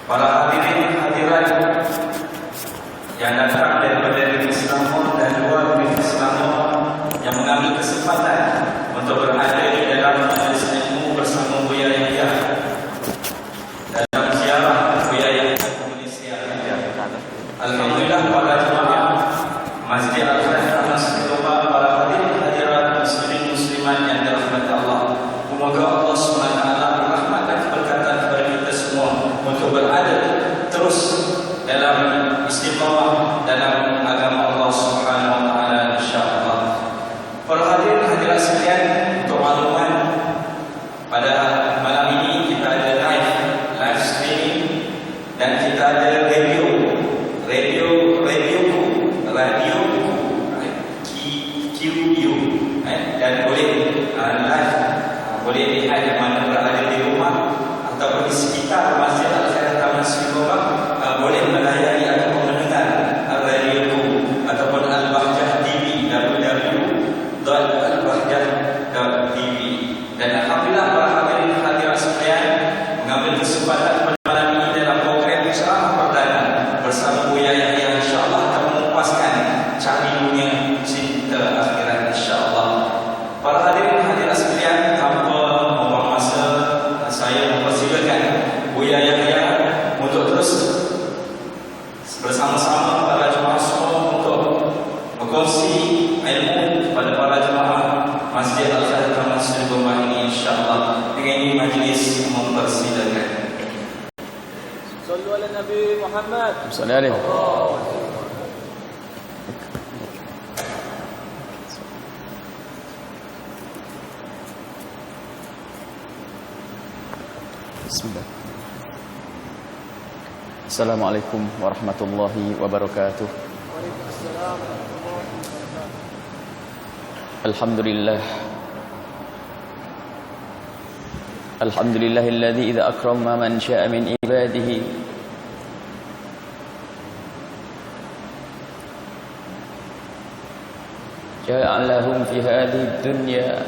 para hadirin hadirat yang datang dari Selangor dan luar dari Selangor yang mengambil kesempatan untuk berada di dalam majlis ilmu bersama Buya Yahya dalam ziarah Buya Yahya ke Malaysia. Alhamdulillah para jemaah Masjid Al-Khair Masjid Global, para hadirin hadirat muslimin muslimat yang dirahmati Allah. Semoga Allah SWT berrahmat dan keberkatan kepada kita semua untuk berada terus dalam istiqamah dalam agama Allah Subhanahu wa taala insyaallah. Para hadirin hadirat sekalian, untuk makluman pada malam ini kita ada live streaming dan kita ada radio QU dan boleh live, boleh lihat yang mana berada di rumah ataupun di sekitar Masjid Al-Khair Taman Singapura, boleh melayari ataupun mendengar radio ataupun Al-Bahjah TV, www.albahjah.tv. Dan alhamdulillah para hadirin hadirat sekalian mengambil kesempatan pada malam ini dalam program ceramah perdana bersama Buya Yahya, insyaallah akan memuaskan cari dunia cinta akhirat insyaallah. Para hadirin hadirat sekalian, tanpa membuang masa, saya mempersilakan Buya Yahya untuk terus bersama-sama para jemaah semua untuk berkongsi ilmu kepada para jemaah Masjid Al-Khair Taman Singapura ini insyaallah. Dengan ini majlis mempersilakan. Sallu ala Nabi Muhammad. Assalamualaikum. Bismillah. Assalamualaikum warahmatullahi wabarakatuh. Waalaikumsalam warahmatullahi wabarakatuh. Alhamdulillah. Alhamdulillahilladzi idza akrama man syaa min ibadihi ja'alahum fi hadhihi dunya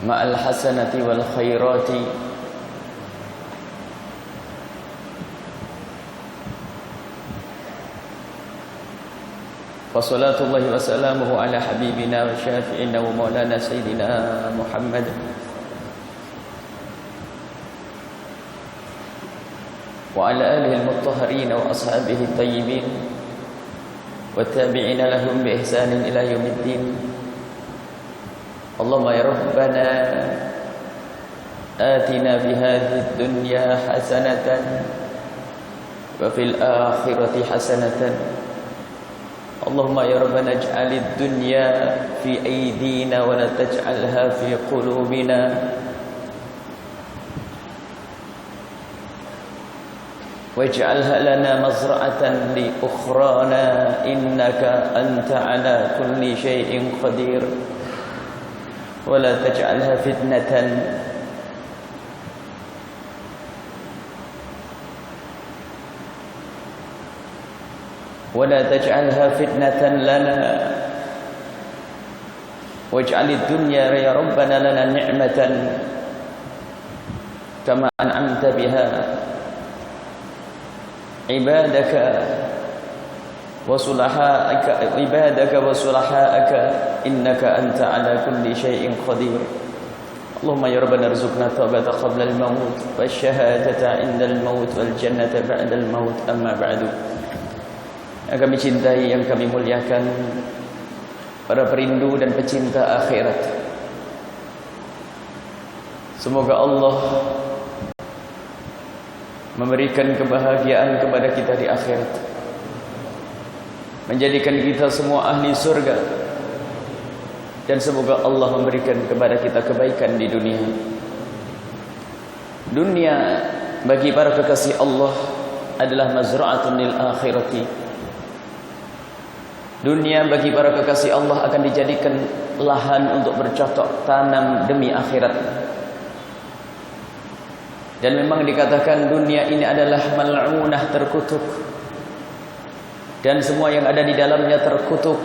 ma'al hasanati wal khairati wa salatullahi wa salamuhu ala habibina wa syafi'ina wa maulana sayyidina Muhammad wa ala alihi al-mutahharin wa ashabihi at-tayyibin wa tabi'ina lahum bi ihsanin ila yaumiddin. Allahumma ya Rabbana atina fi hadhihi dunya hasanatan wa fil akhirati hasanatan. Allahumma ya Rabbana ij'alid dunya fi aydina wa la taj'alha fi qulubina waj'alha lana mazra'atan li ukhrana innaka anta ala kulli shay'in qadir. ولا تجعلها فتنة لنا واجعل الدنيا يا ربنا لنا نعمة كما أنعمت بها عبادك وصلحاءك إنك أنت على كل شيء قدير. اللهم يا ربنا ارزقنا التوبة قبل الموت والشهادة عند الموت والجنة بعد الموت. أما بعد. Yang kami cintai, yang kami muliakan, para perindu dan pecinta akhirat, semoga Allah memberikan kebahagiaan kepada kita di akhirat, menjadikan kita semua ahli surga, dan semoga Allah memberikan kepada kita kebaikan di dunia. Dunia bagi para kekasih Allah adalah mazra'atun lil akhirati. Dunia bagi para kekasih Allah akan dijadikan lahan untuk bercocok tanam demi akhirat. Dan memang dikatakan dunia ini adalah mal'unah, terkutuk, dan semua yang ada di dalamnya terkutuk,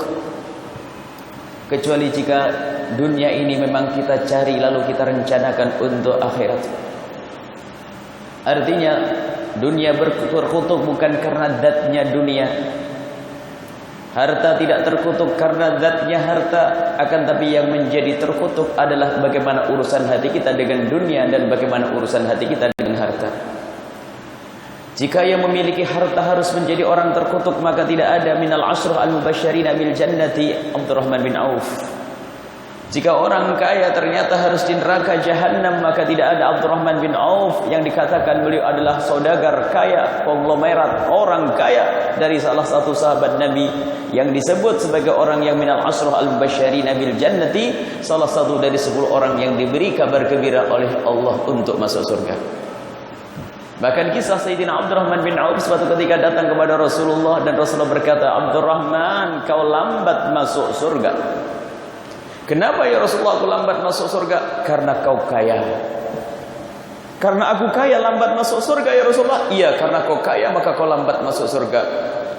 kecuali jika dunia ini memang kita cari lalu kita rencanakan untuk akhirat. Artinya dunia terkutuk bukan karena zatnya dunia. Harta tidak terkutuk karena zatnya harta, akan tapi yang menjadi terkutuk adalah bagaimana urusan hati kita dengan dunia dan bagaimana urusan hati kita dengan harta. Jika yang memiliki harta harus menjadi orang terkutuk, maka tidak ada minal ashrah al-mubasysyirina bil jannati Abdurrahman bin Auf. Jika orang kaya ternyata harus di neraka jahanam, maka tidak ada Abdurrahman bin Auf yang dikatakan beliau adalah saudagar kaya, konglomerat, orang kaya dari salah satu sahabat Nabi yang disebut sebagai orang yang minal ashrah al-mubasysyirina bil jannati, salah satu dari 10 orang yang diberi kabar gembira oleh Allah untuk masuk surga. Bahkan kisah Sayyidina Abdurrahman bin Auf suatu ketika datang kepada Rasulullah dan Rasulullah berkata, "Abdurrahman, kau lambat masuk surga." "Kenapa ya Rasulullah aku lambat masuk surga?" "Karena kau kaya." "Karena aku kaya lambat masuk surga ya Rasulullah?" "Iya, karena kau kaya maka kau lambat masuk surga."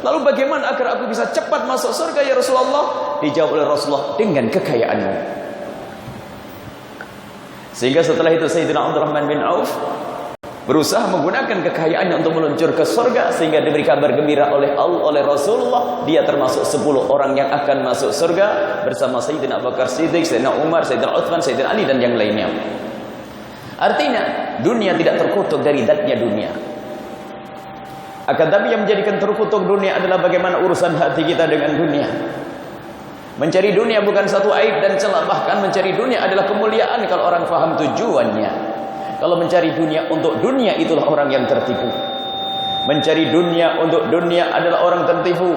"Lalu bagaimana agar aku bisa cepat masuk surga ya Rasulullah?" Dijawab oleh Rasulullah, "Dengan kekayaanmu." Sehingga setelah itu Sayyidina Abdurrahman bin Auf berusaha menggunakan kekayaannya untuk meluncur ke surga, sehingga diberi kabar gembira oleh Allah, oleh Rasulullah, dia termasuk 10 orang yang akan masuk surga bersama Sayyidina Abu Bakar Siddiq, Sayyidina Umar, Sayyidina Utsman, Sayyidina Ali dan yang lainnya. Artinya dunia tidak terkutuk dari zatnya dunia. Akan tapi yang menjadikan terkutuk dunia adalah bagaimana urusan hati kita dengan dunia. Mencari dunia bukan satu aib dan celah, bahkan mencari dunia adalah kemuliaan kalau orang faham tujuannya. Kalau mencari dunia untuk dunia, itulah orang yang tertipu. Mencari dunia untuk dunia adalah orang tertipu.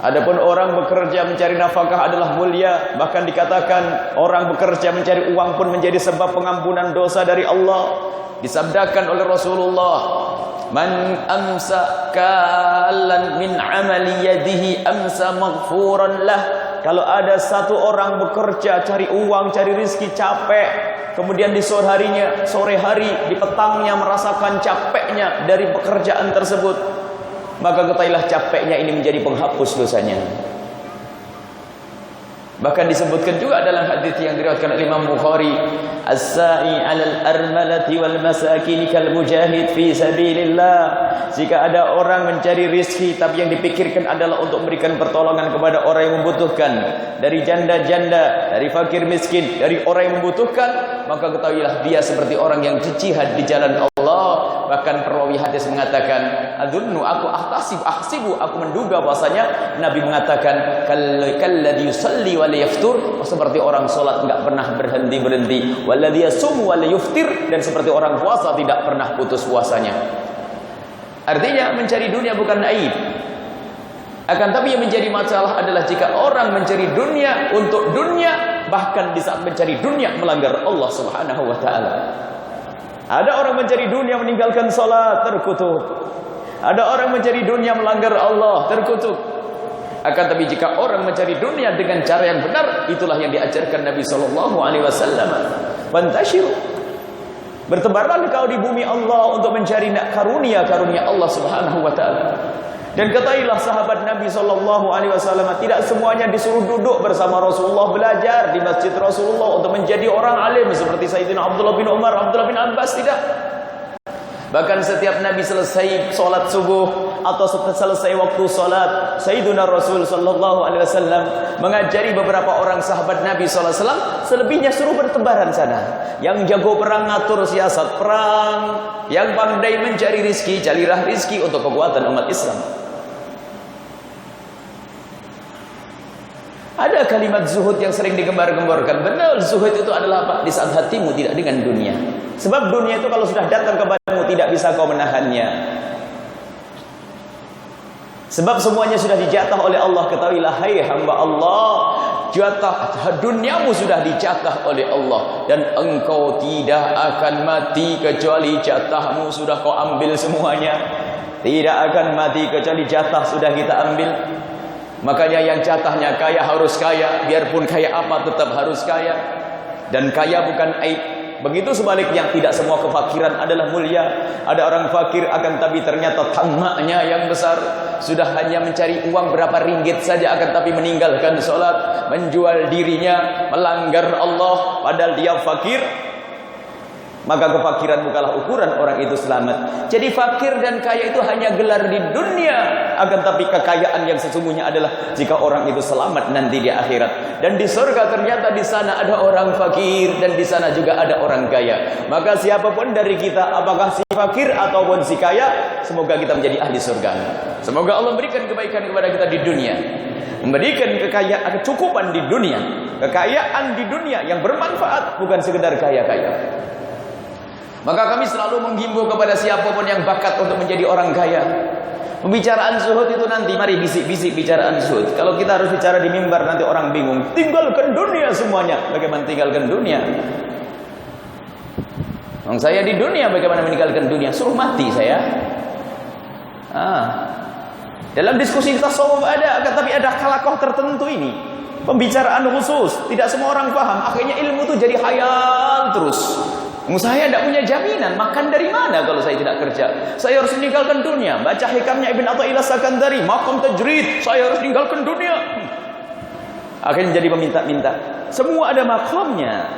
Adapun orang bekerja mencari nafkah adalah mulia. Bahkan dikatakan orang bekerja mencari uang pun menjadi sebab pengampunan dosa dari Allah. Disabdakan oleh Rasulullah, "Man amsa kalan min amali yadihi amsa maghfuran lah." Kalau ada satu orang bekerja cari uang, cari rezeki, capek, kemudian di sore hari, di petangnya merasakan capeknya dari pekerjaan tersebut, maka ketahuilah capeknya ini menjadi penghapus dosanya. Bahkan disebutkan juga dalam hadis yang diriwayatkan oleh Imam Bukhari, "As-sa'i 'alal armalati wal masakin kal mujahid fi sabilillah." Jika ada orang mencari rezeki tapi yang dipikirkan adalah untuk memberikan pertolongan kepada orang yang membutuhkan, dari janda-janda, dari fakir miskin, dari orang yang membutuhkan, maka ketahuilah dia seperti orang yang jihad di jalan Allah. Bahkan perawi hadis mengatakan, "Adunnu, ahsibu, aku menduga bahwasanya Nabi mengatakan kalladzi yusalli wa la yaftur," seperti orang salat enggak pernah berhenti-berhenti, walladzi yasumu wa la yuftir, dan seperti orang puasa tidak pernah putus puasanya. Artinya mencari dunia bukan aib. Akan tapi yang menjadi masalah adalah jika orang mencari dunia untuk dunia, bahkan di saat mencari dunia melanggar Allah Subhanahu wa taala. Ada orang mencari dunia meninggalkan salat, terkutuk. Ada orang mencari dunia melanggar Allah, terkutuk. Akan tapi jika orang mencari dunia dengan cara yang benar, itulah yang diajarkan Nabi sallallahu alaihi wasallam. "Fantashiru." Bertebaranlah kau di bumi Allah untuk mencari karunia-karunia Allah Subhanahu wa taala. Dan ketahuilah sahabat Nabi sallallahu alaihi wasallam tidak semuanya disuruh duduk bersama Rasulullah belajar di masjid Rasulullah untuk menjadi orang alim seperti Sayyidina Abdullah bin Umar, Abdullah bin Abbas, tidak. Bahkan setiap Nabi selesai salat subuh atau selesai waktu salat, Sayyidina Rasul sallallahu alaihi wasallam mengajari beberapa orang sahabat Nabi sallallahu alaihi wasallam, selebihnya suruh bertebaran sana. Yang jago perang ngatur siasat perang, yang pandai mencari rizki, carilah rizki untuk kekuatan umat Islam. Ada kalimat zuhud yang sering digembar-gemborkan. Benar, zuhud itu adalah apa? Di saat hatimu tidak dengan dunia. Sebab dunia itu kalau sudah datang kepadamu tidak bisa kau menahannya. Sebab semuanya sudah dijatah oleh Allah. Ketahuilah hai hamba Allah, jatah duniamu sudah dijatah oleh Allah, dan engkau tidak akan mati kecuali jatahmu sudah kau ambil semuanya. Tidak akan mati kecuali jatah sudah kita ambil. Makanya yang jatahnya kaya harus kaya, biarpun kaya apa tetap harus kaya. Dan kaya bukan aib. Begitu sebaliknya, tidak semua kefakiran adalah mulia. Ada orang fakir akan tapi ternyata tamaknya yang besar. Sudah hanya mencari uang berapa ringgit saja, akan tapi meninggalkan sholat, menjual dirinya, melanggar Allah, padahal dia fakir. Maka kefakiran bukanlah ukuran orang itu selamat. Jadi fakir dan kaya itu hanya gelar di dunia, akan tapi kekayaan yang sesungguhnya adalah jika orang itu selamat nanti di akhirat. Dan di surga ternyata di sana ada orang fakir dan di sana juga ada orang kaya. Maka siapapun dari kita, apakah si fakir ataupun si kaya, semoga kita menjadi ahli surga. Semoga Allah berikan kebaikan kepada kita di dunia, memberikan kekayaan, kecukupan di dunia, kekayaan di dunia yang bermanfaat, bukan sekedar kaya-kaya. Maka kami selalu menghimbau kepada siapapun yang bakat untuk menjadi orang kaya. Pembicaraan zuhud itu nanti, mari bisik-bisik bicaraan zuhud. Kalau kita harus bicara di mimbar nanti orang bingung. Tinggalkan dunia semuanya. Bagaimana tinggalkan dunia? Saya di dunia, bagaimana meninggalkan dunia? Suruh mati saya. Dalam diskusi tasawuf ada, tapi ada kalakoh tertentu ini. Pembicaraan khusus, tidak semua orang paham. Akhirnya ilmu itu jadi khayal terus. Saya tidak punya jaminan makan dari mana kalau saya tidak kerja. Saya harus meninggalkan dunia. Baca hikamnya Ibn Athaillah Sakandari, maqam tajrid, saya harus meninggalkan dunia. Akhirnya jadi meminta-minta. Semua ada makamnya.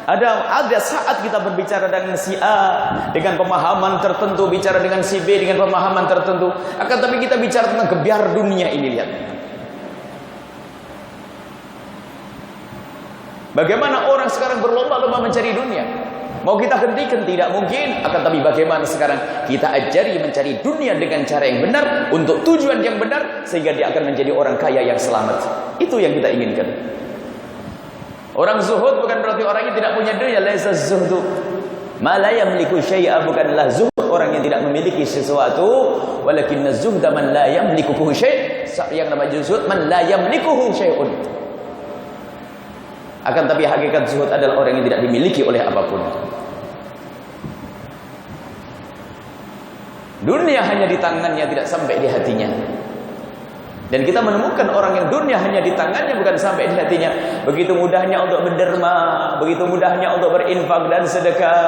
Ada saat kita berbicara dengan si A dengan pemahaman tertentu, bicara dengan si B dengan pemahaman tertentu. Akan tapi kita bicara tentang gebiar dunia ini, lihat. Bagaimana orang sekarang berlomba-lomba mencari dunia. Mau kita hentikan? Tidak mungkin. Akan tapi bagaimana sekarang kita ajari mencari dunia dengan cara yang benar, untuk tujuan yang benar, sehingga dia akan menjadi orang kaya yang selamat. Itu yang kita inginkan. Orang zuhud bukan berarti orang yang tidak punya dunia. Laisa zuhdu ma la yamliku syai'a, bukanlah zuhud orang yang tidak memiliki sesuatu, walakinna zuhda man la yamlikuhu syai'. Yang namanya zuhud man la yamlikuhu syai'un. Akan tapi hakikat zuhud adalah orang yang tidak dimiliki oleh apapun. Dunia hanya di tangannya, tidak sampai di hatinya. Dan kita menemukan orang yang dunia hanya di tangannya, bukan sampai di hatinya. Begitu mudahnya untuk berderma, begitu mudahnya untuk berinfak dan sedekah.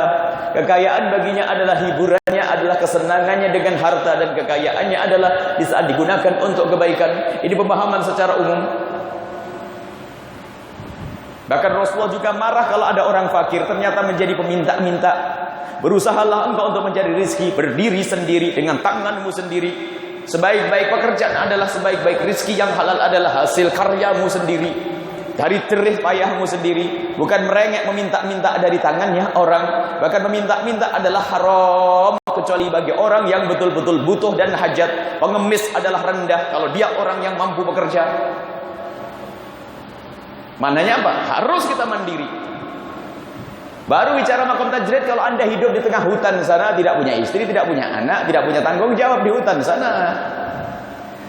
Kekayaan baginya adalah hiburannya, adalah kesenangannya dengan harta, dan kekayaannya adalah di saat digunakan untuk kebaikan. Ini pemahaman secara umum. Bahkan Rasulullah juga marah kalau ada orang fakir ternyata menjadi peminta-minta. Berusahalah engkau untuk mencari rezeki, berdiri sendiri dengan tanganmu sendiri. Sebaik-baik pekerjaan adalah sebaik-baik rezeki yang halal adalah hasil karyamu sendiri, dari jerih payahmu sendiri. Bukan merengek meminta-minta dari tangannya orang. Bahkan meminta-minta adalah haram, kecuali bagi orang yang betul-betul butuh dan hajat. Pengemis adalah rendah kalau dia orang yang mampu bekerja. Mananya apa? Harus kita mandiri. Baru bicara makom tajrid kalau Anda hidup di tengah hutan sana, tidak punya istri, tidak punya anak, tidak punya tanggung jawab di hutan sana.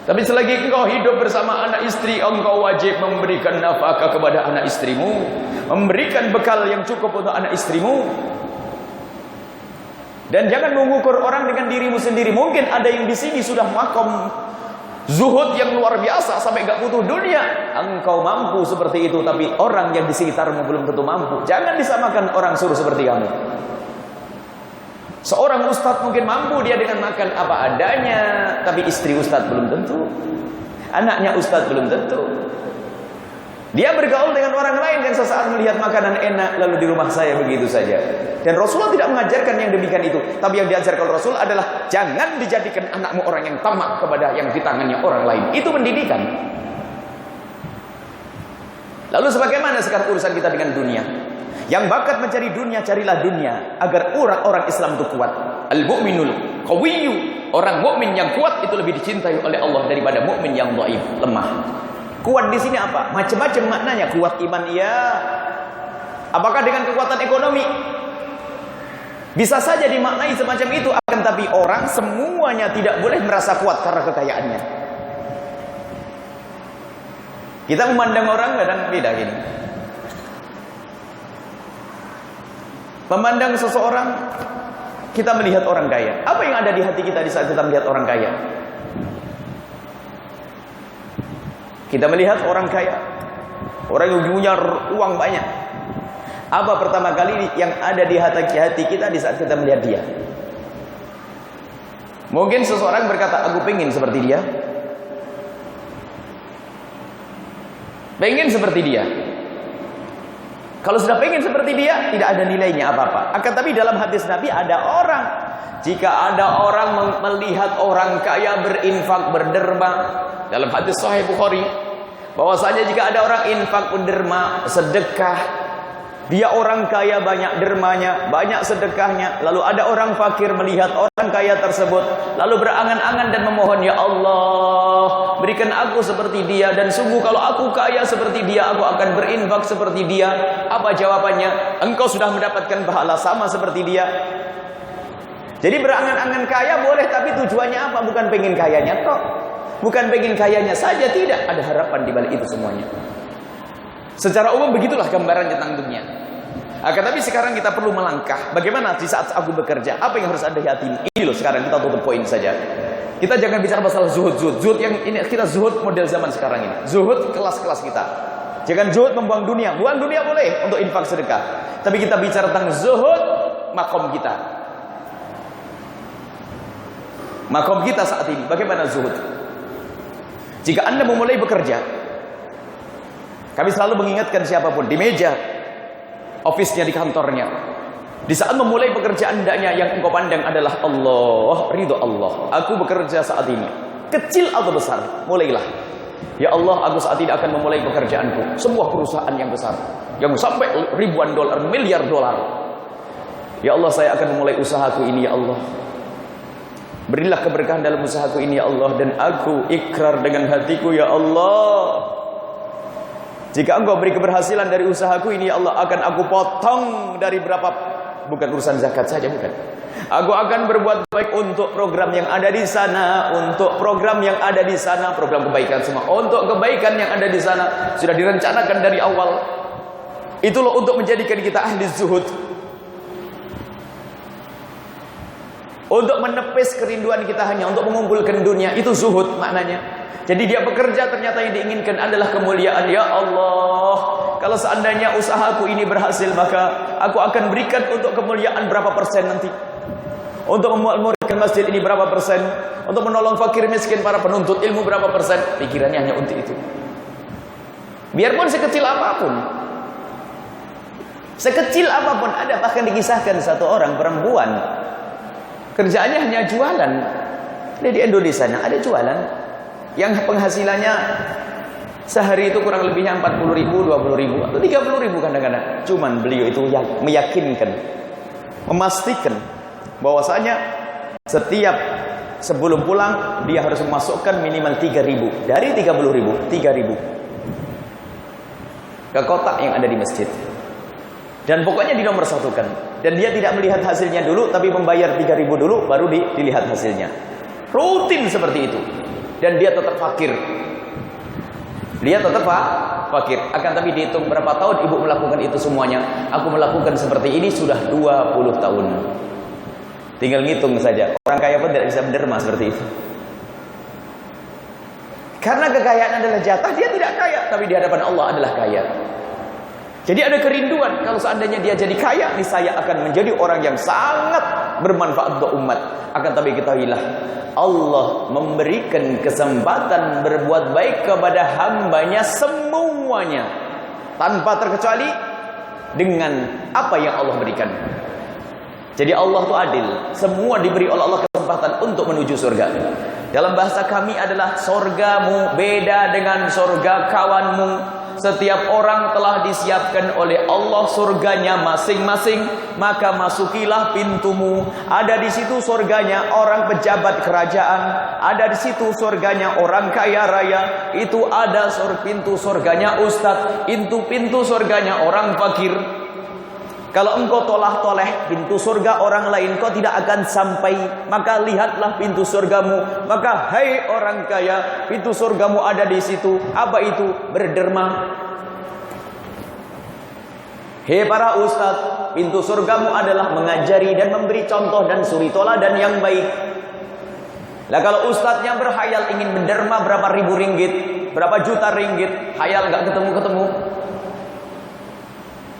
Tapi selagi engkau hidup bersama anak istri, engkau wajib memberikan nafkah kepada anak istrimu, memberikan bekal yang cukup untuk anak istrimu. Dan jangan mengukur orang dengan dirimu sendiri. Mungkin ada yang di sini sudah makom zuhud yang luar biasa sampai gak butuh dunia. Engkau mampu seperti itu, tapi orang yang di sekitarmu belum tentu mampu. Jangan disamakan orang suruh seperti kamu. Seorang ustadz mungkin mampu dia dengan makan apa adanya, tapi istri ustadz belum tentu, anaknya ustadz belum tentu. Dia bergaul dengan orang lain yang sesaat melihat makanan enak, lalu di rumah saya begitu saja. Dan Rasulullah tidak mengajarkan yang demikian itu. Tapi yang diajarkan Rasul adalah jangan dijadikan anakmu orang yang tamak kepada yang di tangannya orang lain. Itu pendidikan. Lalu sebagaimana sekarang urusan kita dengan dunia? Yang bakat mencari dunia, carilah dunia agar orang Islam itu kuat. Al-mu'minul qawiyyu, orang mukmin yang kuat itu lebih dicintai oleh Allah daripada mukmin yang dhaif, lemah. Kuat di sini apa? Macam-macam maknanya. Kuat iman iya. Apakah dengan kekuatan ekonomi? Bisa saja dimaknai semacam itu. Akan tapi orang semuanya tidak boleh merasa kuat karena kekayaannya. Kita memandang orang kadang beda gini. Memandang seseorang, kita melihat orang kaya. Apa yang ada di hati kita di saat kita melihat orang kaya? Kita melihat orang kaya, orang yang punya uang banyak. Apa pertama kali yang ada di hati kita di saat kita melihat dia? Mungkin seseorang berkata, aku pengen seperti dia. Pengen seperti dia. Kalau sudah pengen seperti dia, tidak ada nilainya apa-apa. Akan tapi dalam hadis Nabi ada orang, jika ada orang melihat orang kaya berinfak, berderma, dalam hadis Sahih Bukhari, bahwasanya jika ada orang infak, berderma, sedekah, dia orang kaya banyak dermanya, banyak sedekahnya, lalu ada orang fakir melihat orang kaya tersebut, lalu berangan-angan dan memohon, ya Allah, berikan aku seperti dia, dan sungguh kalau aku kaya seperti dia, aku akan berinfak seperti dia. Apa jawabannya? Engkau sudah mendapatkan pahala sama seperti dia. Jadi berangan-angan kaya boleh, tapi tujuannya apa? Bukan pengen kayanya kok, bukan pengen kayanya saja, tidak ada harapan di balik itu semuanya. Secara umum begitulah gambaran tentang dunia. Akan tapi sekarang kita perlu melangkah. Bagaimana di saat aku bekerja? Apa yang harus ada di hati? Ini loh, sekarang kita tutup poin saja. Kita jangan bicara masalah zuhud yang ini, kita zuhud model zaman sekarang ini. Zuhud kelas-kelas kita. Jangan zuhud membuang dunia. Buang dunia boleh untuk infak sedekah. Tapi kita bicara tentang zuhud makom kita. Makom kita saat ini. Bagaimana zuhud? Jika Anda memulai bekerja, kami selalu mengingatkan siapapun di meja ofisnya, di kantornya, di saat memulai pekerjaan hendaknya yang engkau pandang adalah Allah, ridho Allah. Aku bekerja saat ini, kecil atau besar, mulailah. Ya Allah, aku saat ini akan memulai pekerjaanku, sebuah perusahaan yang besar, yang sampai ribuan dolar, miliar dolar. Ya Allah, saya akan memulai usahaku ini, ya Allah. Berilah keberkahan dalam usahaku ini, ya Allah. Dan aku ikrar dengan hatiku, ya Allah, jika engkau beri keberhasilan dari usahaku ini, ya Allah, akan aku potong dari berapa, bukan urusan zakat saja, bukan. Aku akan berbuat baik untuk program yang ada di sana, untuk program yang ada di sana, program kebaikan semua, untuk kebaikan yang ada di sana sudah direncanakan dari awal. Itu loh untuk menjadikan kita ahli zuhud, untuk menepis kerinduan kita hanya untuk mengumpulkan dunia. Itu zuhud maknanya. Jadi dia bekerja, ternyata yang diinginkan adalah kemuliaan. Ya Allah, kalau seandainya usahaku ini berhasil, maka aku akan berikan untuk kemuliaan berapa persen nanti, untuk memulihkan masjid ini berapa persen, untuk menolong fakir miskin, para penuntut ilmu berapa persen. Pikirannya hanya untuk itu. Biarpun sekecil apapun, sekecil apapun. Ada bahkan dikisahkan satu orang perempuan, kerjaannya hanya jualan. Di Indonesia ada jualan yang penghasilannya sehari itu kurang lebihnya 40.000, 20.000 atau 30.000 kadang-kadang. Cuman beliau itu meyakinkan, memastikan bahwasanya setiap sebelum pulang dia harus memasukkan minimal 3.000 dari 30.000, 3.000 ke kotak yang ada di masjid. Dan pokoknya dinomorsatukan. Dan dia tidak melihat hasilnya dulu, tapi membayar 3.000 dulu, baru dilihat hasilnya. Rutin seperti itu. Dan dia tetap fakir. Dia tetap fakir. Akan tapi dihitung berapa tahun ibu melakukan itu semuanya. Aku melakukan seperti ini sudah 20 tahun. Tinggal ngitung saja. Orang kaya pun tidak bisa menderma seperti itu. Karena kekayaan adalah jatah, dia tidak kaya, tapi di hadapan Allah adalah kaya. Jadi ada kerinduan, kalau seandainya dia jadi kaya, niscaya akan menjadi orang yang sangat bermanfaat untuk umat. Akan tapi ketahuilah, Allah memberikan kesempatan berbuat baik kepada hambanya semuanya, tanpa terkecuali dengan apa yang Allah berikan. Jadi Allah itu adil, semua diberi oleh Allah kesempatan untuk menuju surga. Dalam bahasa kami adalah surgamu beda dengan surga kawanmu. Setiap orang telah disiapkan oleh Allah surganya masing-masing, maka masukilah pintumu. Ada di situ surganya orang pejabat kerajaan, ada di situ surganya orang kaya raya, itu ada pintu surganya ustadz, itu pintu surganya orang fakir. Kalau engkau tolah-toleh pintu surga orang lain, kau tidak akan sampai. Maka lihatlah pintu surgamu. Maka hai orang kaya, pintu surgamu ada di situ. Apa itu? Berderma. Hei para ustadz, pintu surgamu adalah mengajari dan memberi contoh dan suri toladan yang baik. Lah kalau ustadznya berhayal ingin menderma berapa ribu ringgit, berapa juta ringgit, hayal nggak ketemu-ketemu.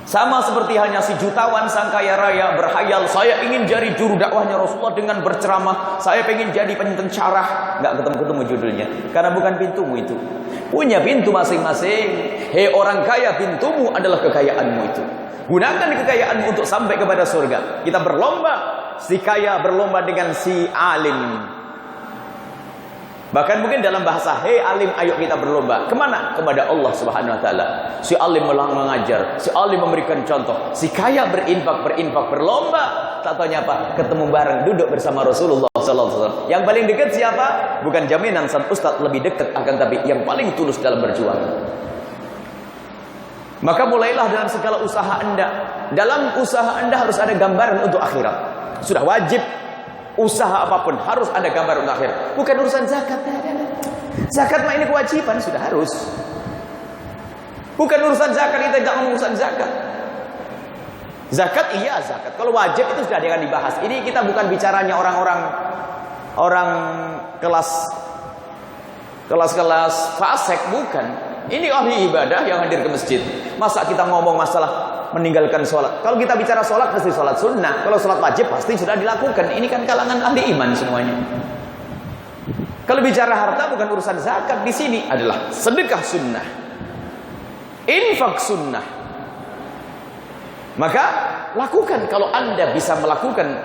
Sama seperti hanya si jutawan sang kaya raya berhayal, saya ingin jadi juru dakwahnya Rasulullah dengan berceramah, saya pengen jadi pencerah. Nggak ketemu-ketemu judulnya, karena bukan pintumu itu. Punya pintu masing-masing. Hei orang kaya, pintumu adalah kekayaanmu itu. Gunakan kekayaanmu untuk sampai kepada surga. Kita berlomba, si kaya berlomba dengan si alim. Bahkan mungkin dalam bahasa, hei alim, ayo kita berlomba. Kemana? Kepada Allah Subhanahu Wa Taala. Si alim mengajar, si alim memberikan contoh, si kaya berinfak berlomba. Tak taunya apa? Ketemu bareng, duduk bersama Rasulullah Sallallahu Alaihi Wasallam. Yang paling dekat siapa? Bukan jaminan sang ustadz lebih dekat, akan tapi yang paling tulus dalam berjuang. Maka mulailah dalam segala usaha Anda. Dalam usaha Anda harus ada gambaran untuk akhirat. Sudah wajib. Usaha apapun harus ada gambar untuk akhirat. Bukan urusan zakat. Zakat mah ini kewajiban, sudah harus. Bukan urusan zakat, kita tidak ngomong urusan zakat. Zakat iya zakat. Kalau wajib itu sudah akan dibahas. Ini kita bukan bicaranya orang kelas fasik, bukan. Ini ahli ibadah yang hadir ke masjid. Masa kita ngomong masalah meninggalkan sholat? Kalau kita bicara sholat pasti sholat sunnah. Kalau sholat wajib pasti sudah dilakukan. Ini kan kalangan ahli iman semuanya. Kalau bicara harta bukan urusan zakat. Di sini adalah sedekah sunnah, infak sunnah. Maka lakukan. Kalau Anda bisa melakukan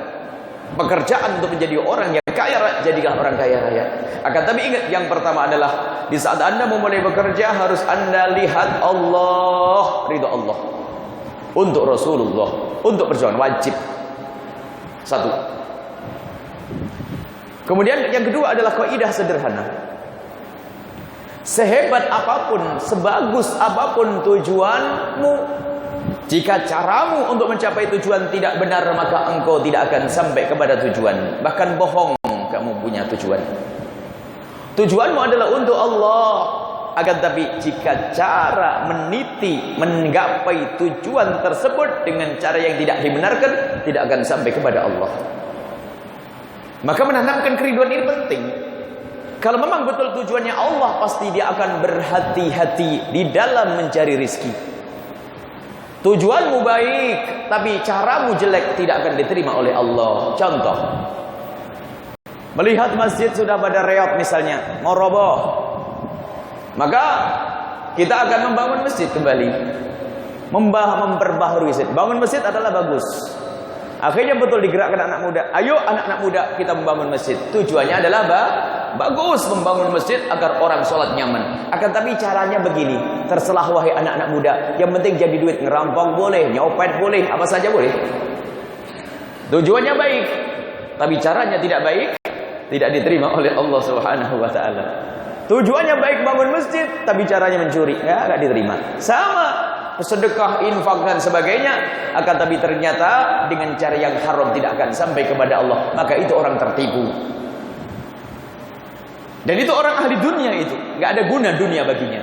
pekerjaan untuk menjadi orang yang kaya, jadilah orang kaya raya. Akan tapi ingat, yang pertama adalah di saat Anda memulai bekerja harus Anda lihat Allah, ridho Allah. Untuk Rasulullah, untuk perjuangan wajib. Satu. Kemudian yang kedua adalah kaidah sederhana. Sehebat apapun, sebagus apapun tujuanmu, jika caramu untuk mencapai tujuan tidak benar, maka engkau tidak akan sampai kepada tujuan. Bahkan bohong kamu punya tujuan. Tujuanmu adalah untuk Allah. Akan tapi jika cara meniti, menggapai tujuan tersebut dengan cara yang tidak dibenarkan, tidak akan sampai kepada Allah. Maka menanamkan kerinduan ini penting. Kalau memang betul tujuannya Allah, pasti dia akan berhati-hati di dalam mencari rezeki. Tujuanmu baik, tapi caramu jelek, tidak akan diterima oleh Allah. Contoh, melihat masjid sudah pada reot misalnya, mau roboh, maka kita akan membangun masjid kembali, memperbaharui masjid. Bangun masjid adalah bagus. Akhirnya betul digerakkan anak muda. Ayo anak-anak muda kita membangun masjid. Tujuannya adalah bagus membangun masjid agar orang sholat nyaman. Akan tapi caranya begini. Terserah wahai anak-anak muda. Yang penting jadi duit, ngerampok boleh, nyopet boleh, apa saja boleh. Tujuannya baik, tapi caranya tidak baik, tidak diterima oleh Allah Subhanahu Wa Taala. Tujuannya baik bangun masjid, tapi caranya mencuri, nggak diterima. Sama sedekah, infak dan sebagainya, akan tapi ternyata dengan cara yang haram tidak akan sampai kepada Allah. Maka itu orang tertipu. Dan itu orang ahli dunia itu, nggak ada guna dunia baginya.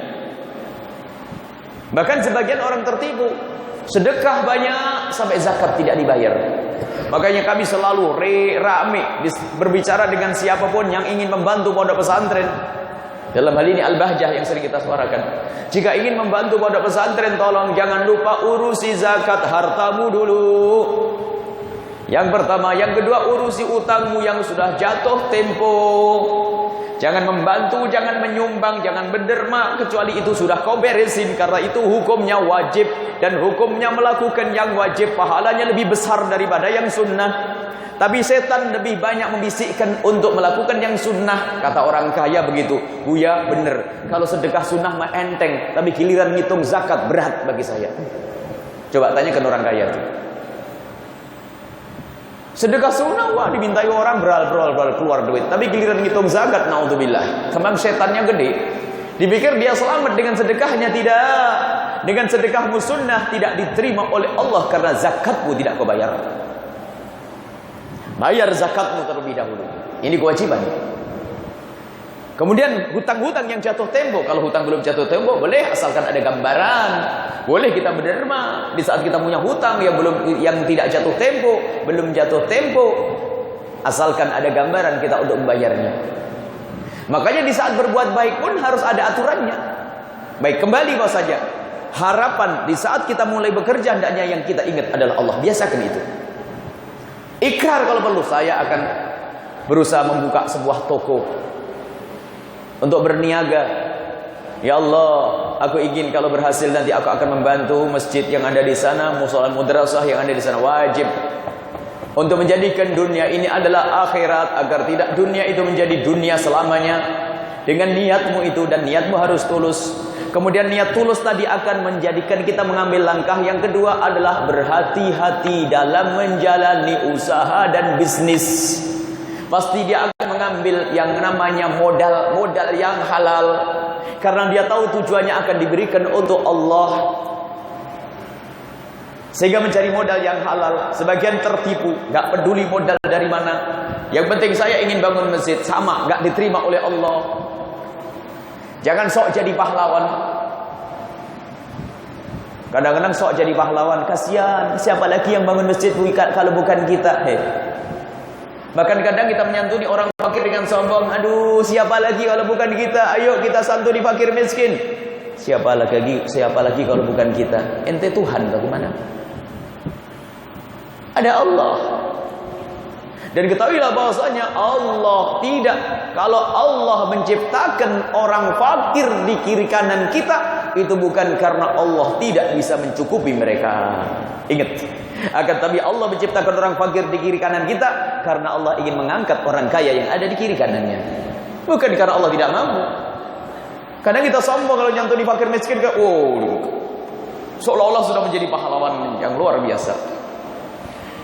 Bahkan sebagian orang tertipu, sedekah banyak sampai zakat tidak dibayar. Makanya kami selalu rame berbicara dengan siapapun yang ingin membantu pondok pesantren. Dalam hal ini Al-Bahjah yang sering kita suarakan. Jika ingin membantu pondok pesantren, tolong jangan lupa urusi zakat hartamu dulu. Yang pertama, yang kedua urusi utangmu yang sudah jatuh tempo. Jangan membantu, jangan menyumbang, jangan berderma kecuali itu sudah kau beresin, karena itu hukumnya wajib, dan hukumnya melakukan yang wajib pahalanya lebih besar daripada yang sunnah. Tapi setan lebih banyak membisikkan untuk melakukan yang sunnah. Kata orang kaya begitu, Buya bener, kalau sedekah sunnah mah enteng, tapi giliran ngitung zakat berat bagi saya. Coba tanyakan orang kaya itu. Sedekah sunnah, wah dimintai orang beral keluar duit, tapi giliran ngitung zakat, naudzubillah, kemang setannya gede. Dipikir dia selamat dengan sedekahnya, tidak. Dengan sedekahmu sunnah tidak diterima oleh Allah karena zakatmu tidak kau bayar. Bayar zakatmu terlebih dahulu. Ini kewajiban. Kemudian hutang-hutang yang jatuh tempo. Kalau hutang belum jatuh tempo, boleh asalkan ada gambaran. Boleh kita berderma di saat kita punya hutang yang tidak jatuh tempo, belum jatuh tempo. Asalkan ada gambaran kita untuk membayarnya. Makanya di saat berbuat baik pun harus ada aturannya. Baik, kembali bahwa saja. harapan di saat kita mulai bekerja, hendaknya yang kita ingat adalah Allah. Biasakan itu. Ikrar kalau perlu, saya akan berusaha membuka sebuah toko untuk berniaga. Ya Allah, aku ingin kalau berhasil nanti aku akan membantu masjid yang ada di sana, mushola madrasah yang ada di sana. Wajib untuk menjadikan dunia ini adalah akhirat, agar tidak dunia itu menjadi dunia selamanya. Dengan niatmu itu, dan niatmu harus tulus. Kemudian niat tulus tadi akan menjadikan kita mengambil langkah yang kedua adalah berhati-hati dalam menjalani usaha dan bisnis. Pasti dia akan mengambil yang namanya modal yang halal, karena dia tahu tujuannya akan diberikan untuk Allah. Sehingga mencari modal yang halal. Sebagian tertipu, gak peduli modal dari mana, yang penting saya ingin bangun masjid. Sama, gak diterima oleh Allah. Jangan sok jadi pahlawan. Kadang-kadang sok jadi pahlawan, kasihan, siapa lagi yang bangun masjid kalau bukan kita. Bahkan kadang kita menyantuni orang fakir dengan sombong. Aduh, siapa lagi kalau bukan kita? Ayo kita santuni fakir miskin. Siapa lagi kalau bukan kita? Ente Tuhan bagaimana? Ada Allah. Dan ketahuilah bahwasanya Allah tidak. Kalau Allah menciptakan orang fakir di kiri kanan kita, itu bukan karena Allah tidak bisa mencukupi mereka. Ingat. Akan tapi Allah menciptakan orang fakir di kiri kanan kita karena Allah ingin mengangkat orang kaya yang ada di kiri kanannya. Bukan karena Allah tidak mampu. Kadang kita sombong kalau nyantuni fakir miskin, seolah-olah sudah menjadi pahlawan yang luar biasa.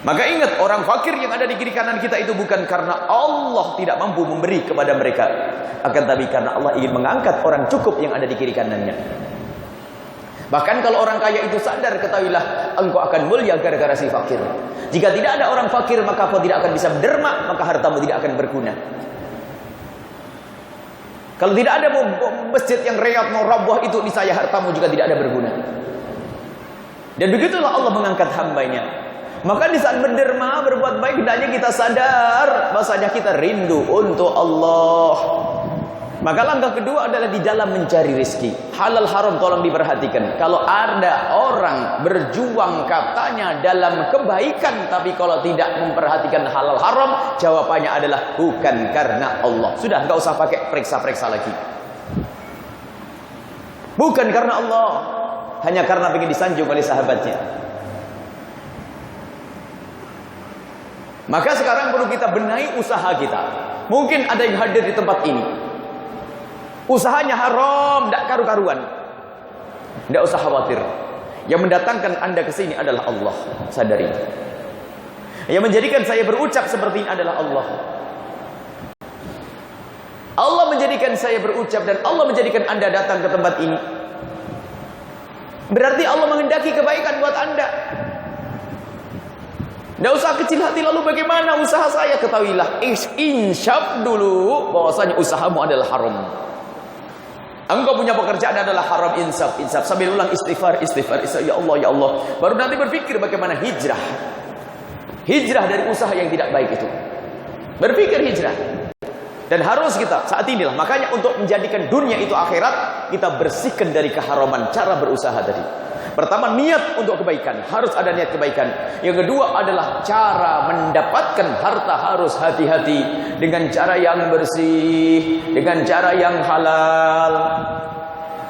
Maka ingat, orang fakir yang ada di kiri kanan kita itu bukan karena Allah tidak mampu memberi kepada mereka, akan tapi karena Allah ingin mengangkat orang cukup yang ada di kiri kanannya. Bahkan kalau orang kaya itu sadar, ketahuilah engkau akan mulia gara-gara si fakir. Jika tidak ada orang fakir, maka kau tidak akan bisa berderma, maka hartamu tidak akan berguna. Kalau tidak ada masjid yang reot mau roboh, itu niscaya hartamu juga tidak ada berguna. Dan begitulah Allah mengangkat hambanya. Maka di saat berderma, berbuat baik, hendaknya kita sadar bahwasanya kita rindu untuk Allah. Maka langkah kedua adalah di dalam mencari rezeki. Halal haram tolong diperhatikan. Kalau ada orang berjuang katanya dalam kebaikan, tapi kalau tidak memperhatikan halal haram, jawabannya adalah bukan karena Allah. Sudah, nggak usah pakai periksa-periksa lagi. Bukan karena Allah, hanya karena ingin disanjung oleh sahabatnya. Maka sekarang perlu kita benahi usaha kita. Mungkin ada yang hadir di tempat ini, usahanya haram, tidak karu-karuan. Tidak usah khawatir. Yang mendatangkan Anda ke sini adalah Allah. Sadari. Yang menjadikan saya berucap seperti ini adalah Allah. Allah menjadikan saya berucap dan Allah menjadikan Anda datang ke tempat ini. Berarti Allah menghendaki kebaikan buat Anda. Tidak usah kecil hati lalu bagaimana usaha saya. Ketahuilah, insyaf dulu bahwasanya usahamu adalah haram. Engkau punya pekerjaan adalah haram, insaf. Sambil ulang istighfar. Ya Allah. Baru nanti berpikir bagaimana hijrah. Hijrah dari usaha yang tidak baik itu. Berpikir hijrah. Dan harus kita saat inilah. Makanya untuk menjadikan dunia itu akhirat, kita bersihkan dari keharaman cara berusaha tadi. Pertama, niat untuk kebaikan. Harus ada niat kebaikan. Yang kedua adalah cara mendapatkan harta. Harus hati-hati dengan cara yang bersih, dengan cara yang halal.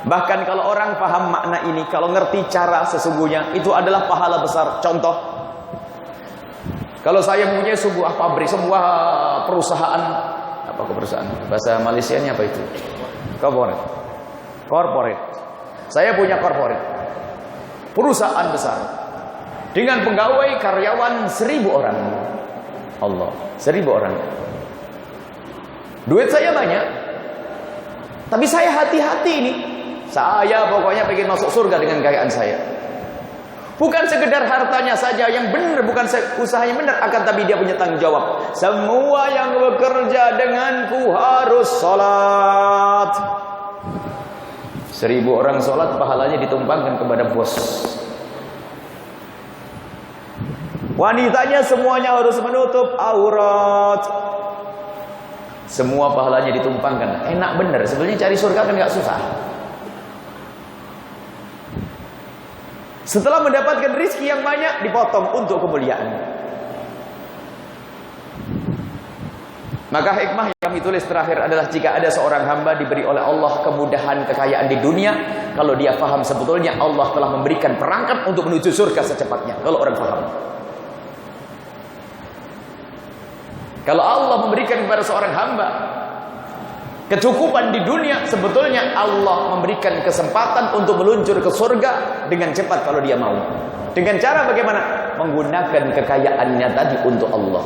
Bahkan kalau orang paham makna ini, kalau ngerti cara sesungguhnya, itu adalah pahala besar. Contoh, kalau saya mempunyai sebuah pabrik, sebuah perusahaan, apa perusahaan? Bahasa Malaysianya apa itu? Corporate. Saya punya corporate. Perusahaan besar dengan pegawai karyawan 1000 orang. Allah, 1000 orang. Duit saya banyak, tapi saya hati-hati ini. Saya pokoknya pengen masuk surga dengan kekayaan saya. Bukan sekedar hartanya saja yang benar, bukan usahanya benar, akan tapi dia punya tanggung jawab. Semua yang bekerja denganku harus sholat. 1000 orang sholat, pahalanya ditumpangkan kepada bos. Wanitanya semuanya harus menutup aurat. Semua pahalanya ditumpangkan. Enak bener. Sebenarnya cari surga kan gak susah. Setelah mendapatkan rizki yang banyak, dipotong untuk kemuliaan. Maka hikmah yang kami tulis terakhir adalah jika ada seorang hamba diberi oleh Allah kemudahan kekayaan di dunia, kalau dia faham sebetulnya Allah telah memberikan perangkat untuk menuju surga secepatnya. Kalau orang faham, kalau Allah memberikan kepada seorang hamba kecukupan di dunia, sebetulnya Allah memberikan kesempatan untuk meluncur ke surga dengan cepat kalau dia mau. Dengan cara bagaimana? Menggunakan kekayaannya tadi untuk Allah.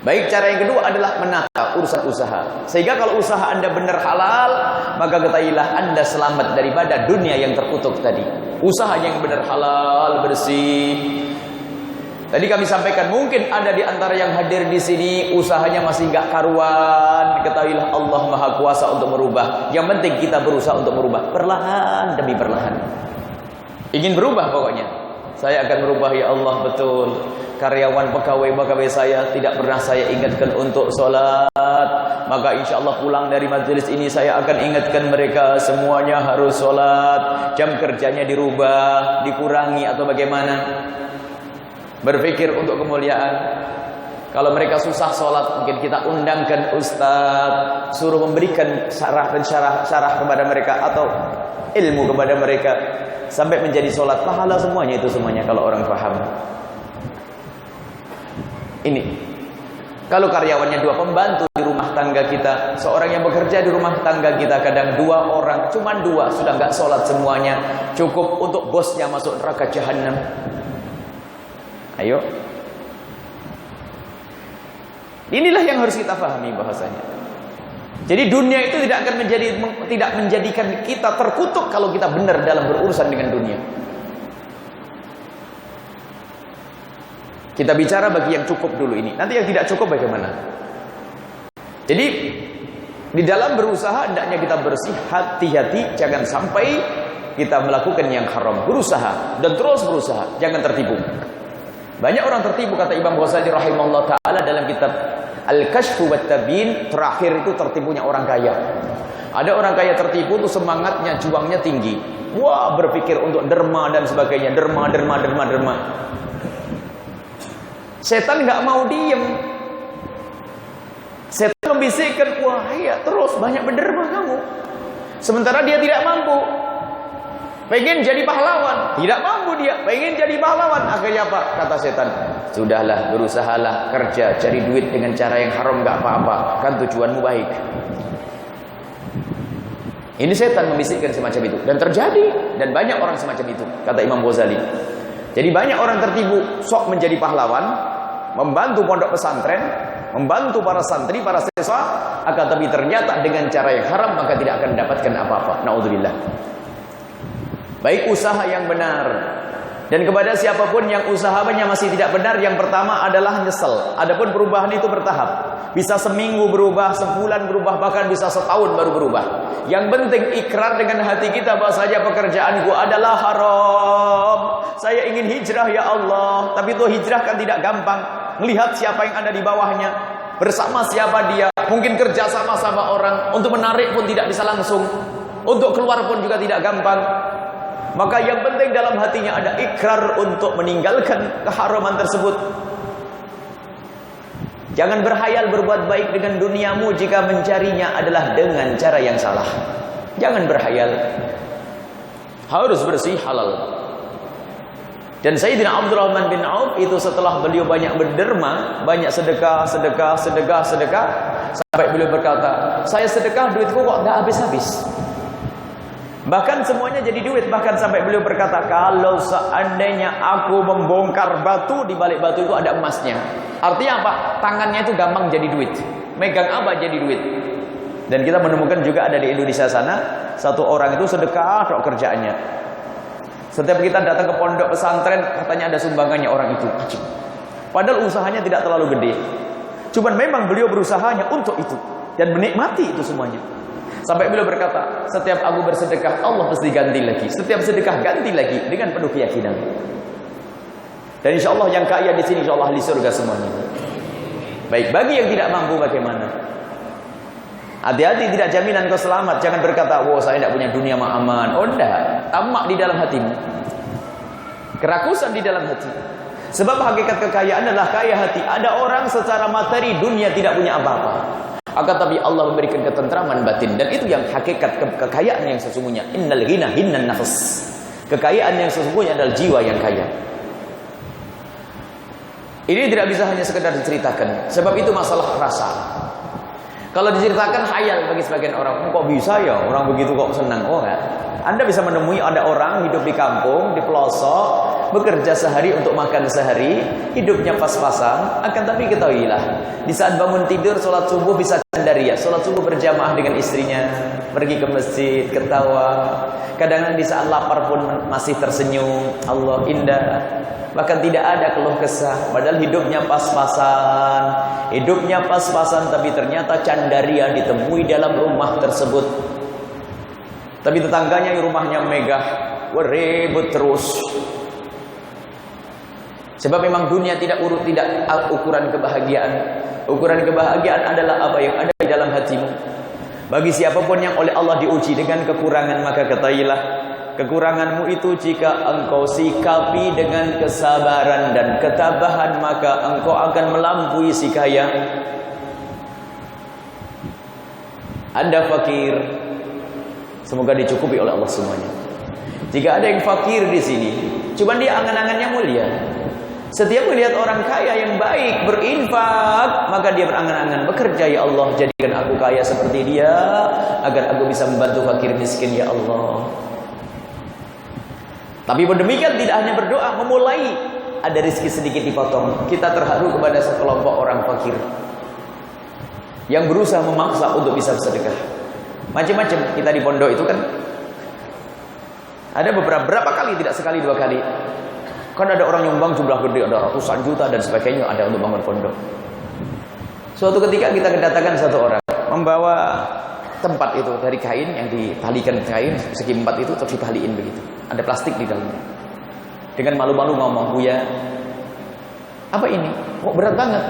Baik, cara yang kedua adalah menata urusan usaha. Sehingga kalau usaha Anda benar halal, maka ketahuilah Anda selamat daripada dunia yang terkutuk tadi. Usaha yang benar halal, bersih. Tadi kami sampaikan, mungkin ada di antara yang hadir di sini usahanya masih nggak karuan. Ketahuilah Allah Maha Kuasa untuk merubah. Yang penting kita berusaha untuk merubah perlahan demi perlahan. Ingin berubah pokoknya. Saya akan merubah ya Allah, betul. Karyawan pegawai saya tidak pernah saya ingatkan untuk sholat. Maka insya Allah pulang dari majelis ini saya akan ingatkan mereka semuanya harus sholat. Jam kerjanya dirubah, dikurangi atau bagaimana. Berpikir untuk kemuliaan. Kalau mereka susah sholat, mungkin kita undangkan ustaz, suruh memberikan syarah kepada mereka atau ilmu kepada mereka sampai menjadi sholat. Pahala semuanya itu semuanya kalau orang paham. Ini kalau karyawannya 2, pembantu di rumah tangga kita, seorang yang bekerja di rumah tangga kita, kadang 2 orang, cuman 2 sudah nggak sholat semuanya, cukup untuk bosnya masuk neraka jahanam. Ayo, inilah yang harus kita pahami bahasanya. Jadi dunia itu tidak menjadikan kita terkutuk kalau kita benar dalam berurusan dengan dunia. Kita bicara bagi yang cukup dulu ini. Nanti yang tidak cukup bagaimana? Jadi di dalam berusaha hendaknya kita bersih hati-hati, jangan sampai kita melakukan yang haram. Berusaha dan terus berusaha, jangan tertipu. Banyak orang tertipu, kata Imam Ghazali rahimahullah ta'ala dalam kitab Al-Kashfu wa Tabyin, terakhir itu tertipunya orang kaya. Ada orang kaya tertipu itu semangatnya, juangnya tinggi. Wah, berpikir untuk derma dan sebagainya, derma. Setan nggak mau diem. Setan membisikkan, wah iya terus banyak berderma kamu. Sementara dia tidak mampu. Pengen jadi pahlawan, tidak mampu dia. Pengen jadi pahlawan, akhirnya apa? Kata setan, sudahlah, berusahalah, kerja, cari duit dengan cara yang haram nggak apa-apa, kan tujuanmu baik. Ini setan membisikkan semacam itu, dan terjadi, dan banyak orang semacam itu, kata Imam Ghazali. Jadi banyak orang tertipu, sok menjadi pahlawan, membantu pondok pesantren, membantu para santri, para siswa, akan tapi ternyata dengan cara yang haram, maka tidak akan mendapatkan apa-apa. Naudzubillah. Baik usaha yang benar. Dan kepada siapapun yang usahanya masih tidak benar, yang pertama adalah nyesel. Adapun perubahan itu bertahap. Bisa seminggu berubah, sebulan berubah, bahkan bisa setahun baru berubah. Yang penting ikrar dengan hati kita bahwasanya pekerjaanku adalah haram. Saya ingin hijrah ya Allah. Tapi itu hijrah kan tidak gampang. Melihat siapa yang ada di bawahnya, bersama siapa dia, mungkin kerja sama-sama orang. Untuk menarik pun tidak bisa langsung. Untuk keluar pun juga tidak gampang. Maka yang penting dalam hatinya ada ikrar untuk meninggalkan keharaman tersebut. Jangan berhayal berbuat baik dengan duniamu jika mencarinya adalah dengan cara yang salah. Jangan berhayal. Harus bersih halal. Dan Sayyidina Abdurrahman bin Auf itu setelah beliau banyak berderma, banyak sedekah, sampai beliau berkata, saya sedekah duitku kok tidak habis-habis. Bahkan semuanya jadi duit. Bahkan sampai beliau berkata, kalau seandainya aku membongkar batu, di balik batu itu ada emasnya. Artinya apa? Tangannya itu gampang jadi duit. Megang apa jadi duit. Dan kita menemukan juga ada di Indonesia sana, satu orang itu sedekah tok kerjaannya. Setiap kita datang ke pondok pesantren, katanya ada sumbangannya orang itu. Padahal usahanya tidak terlalu gede. Cuman memang beliau berusahanya untuk itu. Dan menikmati itu semuanya. Sampai beliau berkata, setiap aku bersedekah, Allah pasti ganti lagi. Setiap sedekah ganti lagi dengan penuh keyakinan. Dan insya Allah yang kaya di sini, insya Allah ahli surga semuanya. Baik, bagi yang tidak mampu bagaimana? Hati-hati, tidak jaminan kau selamat. Jangan berkata, wah saya tidak punya dunia aman. Oh enggak, tamak di dalam hatimu. Kerakusan di dalam hati. Sebab hakikat kekayaan adalah kaya hati. Ada orang secara materi dunia tidak punya apa-apa, akan tapi Allah memberikan ketentraman batin. Dan itu yang hakikat kekayaan yang sesungguhnya. Innal ghina hinnan nafs. Kekayaan yang sesungguhnya adalah jiwa yang kaya. Ini tidak bisa hanya sekedar diceritakan. Sebab itu masalah rasa. Kalau diceritakan hayal bagi sebagian orang. Kok bisa ya orang begitu kok senang? Oh enggak. Anda bisa menemui ada orang hidup di kampung, di pelosok, bekerja sehari untuk makan sehari, hidupnya pas-pasan. Akan tapi ketahuilah, di saat bangun tidur, sholat subuh bisa candaria, sholat subuh berjamaah dengan istrinya, pergi ke masjid, ketawa. Kadang-kadang di saat lapar pun masih tersenyum. Allah indah. Bahkan tidak ada keluh kesah. Padahal hidupnya pas-pasan. Hidupnya pas-pasan, tapi ternyata candaria ditemui dalam rumah tersebut. Tapi tetangganya rumahnya megah, ribut terus. Sebab memang dunia tidak ukuran kebahagiaan. Ukuran kebahagiaan adalah apa yang ada di dalam hatimu. Bagi siapapun yang oleh Allah diuji dengan kekurangan, maka ketahuilah, kekuranganmu itu jika engkau sikapi dengan kesabaran dan ketabahan, maka engkau akan melampaui si kaya. Anda fakir, semoga dicukupi oleh Allah semuanya. Jika ada yang fakir di sini, cuman dia angan-angannya mulia. Setiap melihat orang kaya yang baik berinfak, maka dia berangan-angan, bekerja ya Allah, jadikan aku kaya seperti dia, agar aku bisa membantu fakir miskin ya Allah. Tapi pun demikian tidak hanya berdoa, memulai ada rezeki sedikit dipotong. Kita terharu kepada sekelompok orang fakir yang berusaha memaksa untuk bisa bersedekah. Macam-macam kita di pondok itu kan ada beberapa kali, tidak sekali dua kali. Kan ada orang nyumbang jumlah gede, ada ratusan juta dan sebagainya ada untuk bangun pondok. Suatu ketika kita kedatangan satu orang membawa tempat itu dari kain yang ditalikan kain segi 4 itu terus ditaliin begitu. Ada plastik di dalamnya. Dengan malu-malu ngomong, "Buya, apa ini? Kok berat banget?"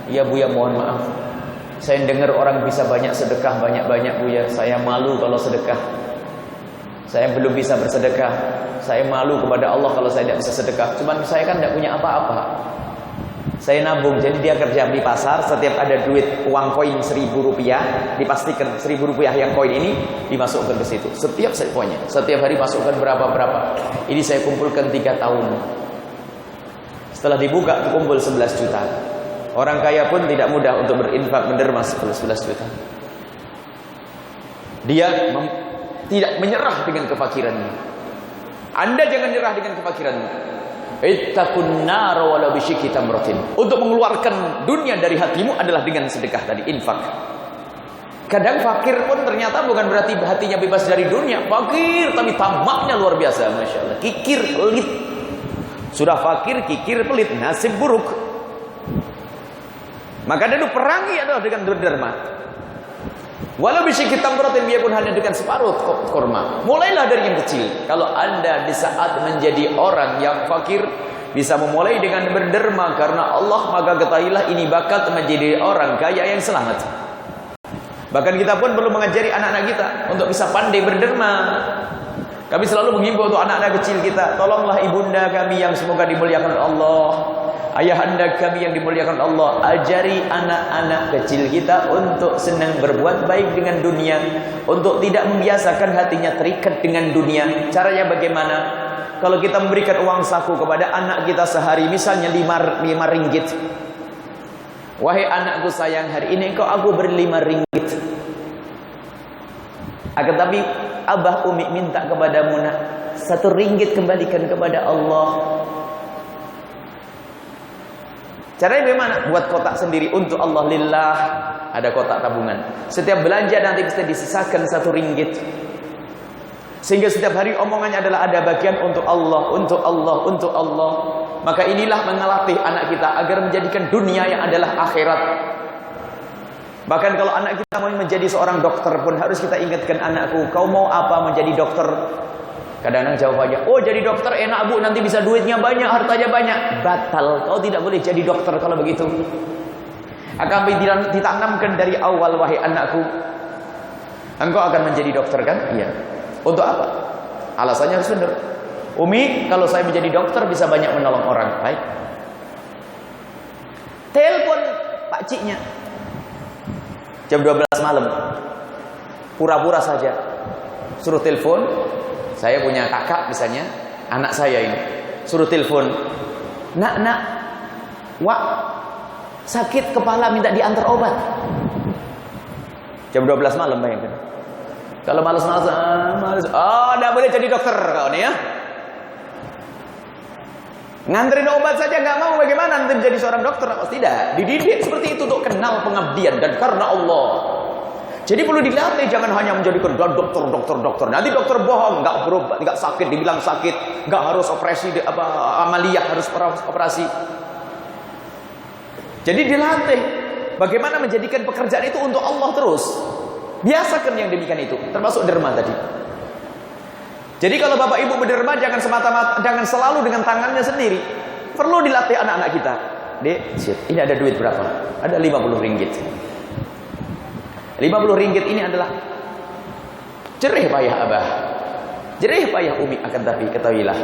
"Ya Buya, mohon maaf. Saya dengar orang bisa banyak sedekah, banyak-banyak Buya. Saya malu kalau sedekah. Saya belum bisa bersedekah. Saya malu kepada Allah kalau saya tidak bisa sedekah. Cuman saya kan tidak punya apa-apa. Saya nabung." Jadi dia kerja di pasar, setiap ada duit uang koin 1.000 rupiah, dipastikan 1.000 rupiah yang koin ini dimasukkan ke situ. Setiap hari masukkan berapa. Ini saya kumpulkan 3 tahun. Setelah dibuka kumpul 11 juta. Orang kaya pun tidak mudah untuk berinfak menderma 11 juta. Dia tidak menyerah dengan kefakirannya. Anda jangan nyerah dengan kefakiranmu. Ittaqun nar walau bisyikki tamratin. Untuk mengeluarkan dunia dari hatimu adalah dengan sedekah tadi, infak. Kadang fakir pun ternyata bukan berarti hatinya bebas dari dunia. Fakir tapi tamaknya luar biasa, Masya Allah. Kikir, pelit. Sudah fakir, kikir, pelit, nasib buruk. Maka dulu perangi adalah dengan berderma. Walau bisyikki tamratin, biarpun hanya dengan separuh kurma. Mulailah dari yang kecil. Kalau Anda di saat menjadi orang yang fakir bisa memulai dengan berderma karena Allah, maka ketahuilah ini bakat menjadi orang kaya yang selamat. Bahkan kita pun perlu mengajari anak-anak kita untuk bisa pandai berderma. Kami selalu menghimbau untuk anak-anak kecil kita, tolonglah ibunda kami yang semoga dimuliakan Allah, ayahanda kami yang dimuliakan Allah, ajari anak-anak kecil kita untuk senang berbuat baik dengan dunia, untuk tidak membiasakan hatinya terikat dengan dunia. Caranya bagaimana? Kalau kita memberikan uang saku kepada anak kita sehari, misalnya 5 ringgit. Wahai anakku sayang, hari ini engkau aku beri 5 ringgit. Akan tapi Abah Umi minta kepadamu, nak, 1 ringgit kembalikan kepada Allah. Caranya bagaimana? Buat kotak sendiri untuk Allah, lillah. Ada kotak tabungan. Setiap belanja nanti bisa disisakan 1 ringgit. Sehingga setiap hari omongannya adalah ada bagian untuk Allah, untuk Allah, untuk Allah. Maka inilah mengelatih anak kita agar menjadikan dunia yang adalah akhirat. Bahkan kalau anak kita mau menjadi seorang dokter pun harus kita ingatkan, anakku, kau mau apa menjadi dokter? Kadang-kadang jawabannya, oh jadi dokter enak Bu, nanti bisa duitnya banyak, hartanya banyak. Batal, kau tidak boleh jadi dokter kalau begitu. Akan ditanamkan dari awal, wahai anakku, engkau akan menjadi dokter kan? Iya. Untuk apa? Alasannya harus benar. Umi, kalau saya menjadi dokter bisa banyak menolong orang. Baik. Telepon Pak Ciknya jam 12 malam. Pura-pura saja. Suruh telepon. Saya punya kakak misalnya, anak saya ini. Suruh telepon. Nak, Wak, sakit kepala minta diantar obat. Jam 12 malam bayangkan. Kalau malas, enggak boleh jadi dokter kau nih ya. Nganterin obat saja nggak mau, bagaimana nanti menjadi seorang dokter? Tidak, dididik seperti itu untuk kenal pengabdian dan karena Allah. Jadi perlu dilatih, jangan hanya menjadikan dokter. Nanti dokter bohong, nggak berobat, nggak sakit, dibilang sakit, nggak harus operasi, amaliyah harus operasi. Jadi dilatih, bagaimana menjadikan pekerjaan itu untuk Allah terus. Biasakan yang demikian itu, termasuk derma tadi. Jadi kalau bapak ibu berderma jangan semata-mata, jangan selalu dengan tangannya sendiri. Perlu dilatih anak-anak kita. Dek, ini ada duit berapa? Ada 50 ringgit. 50 ringgit ini adalah jerih payah abah, jerih payah umi, akan tapi ketahuilah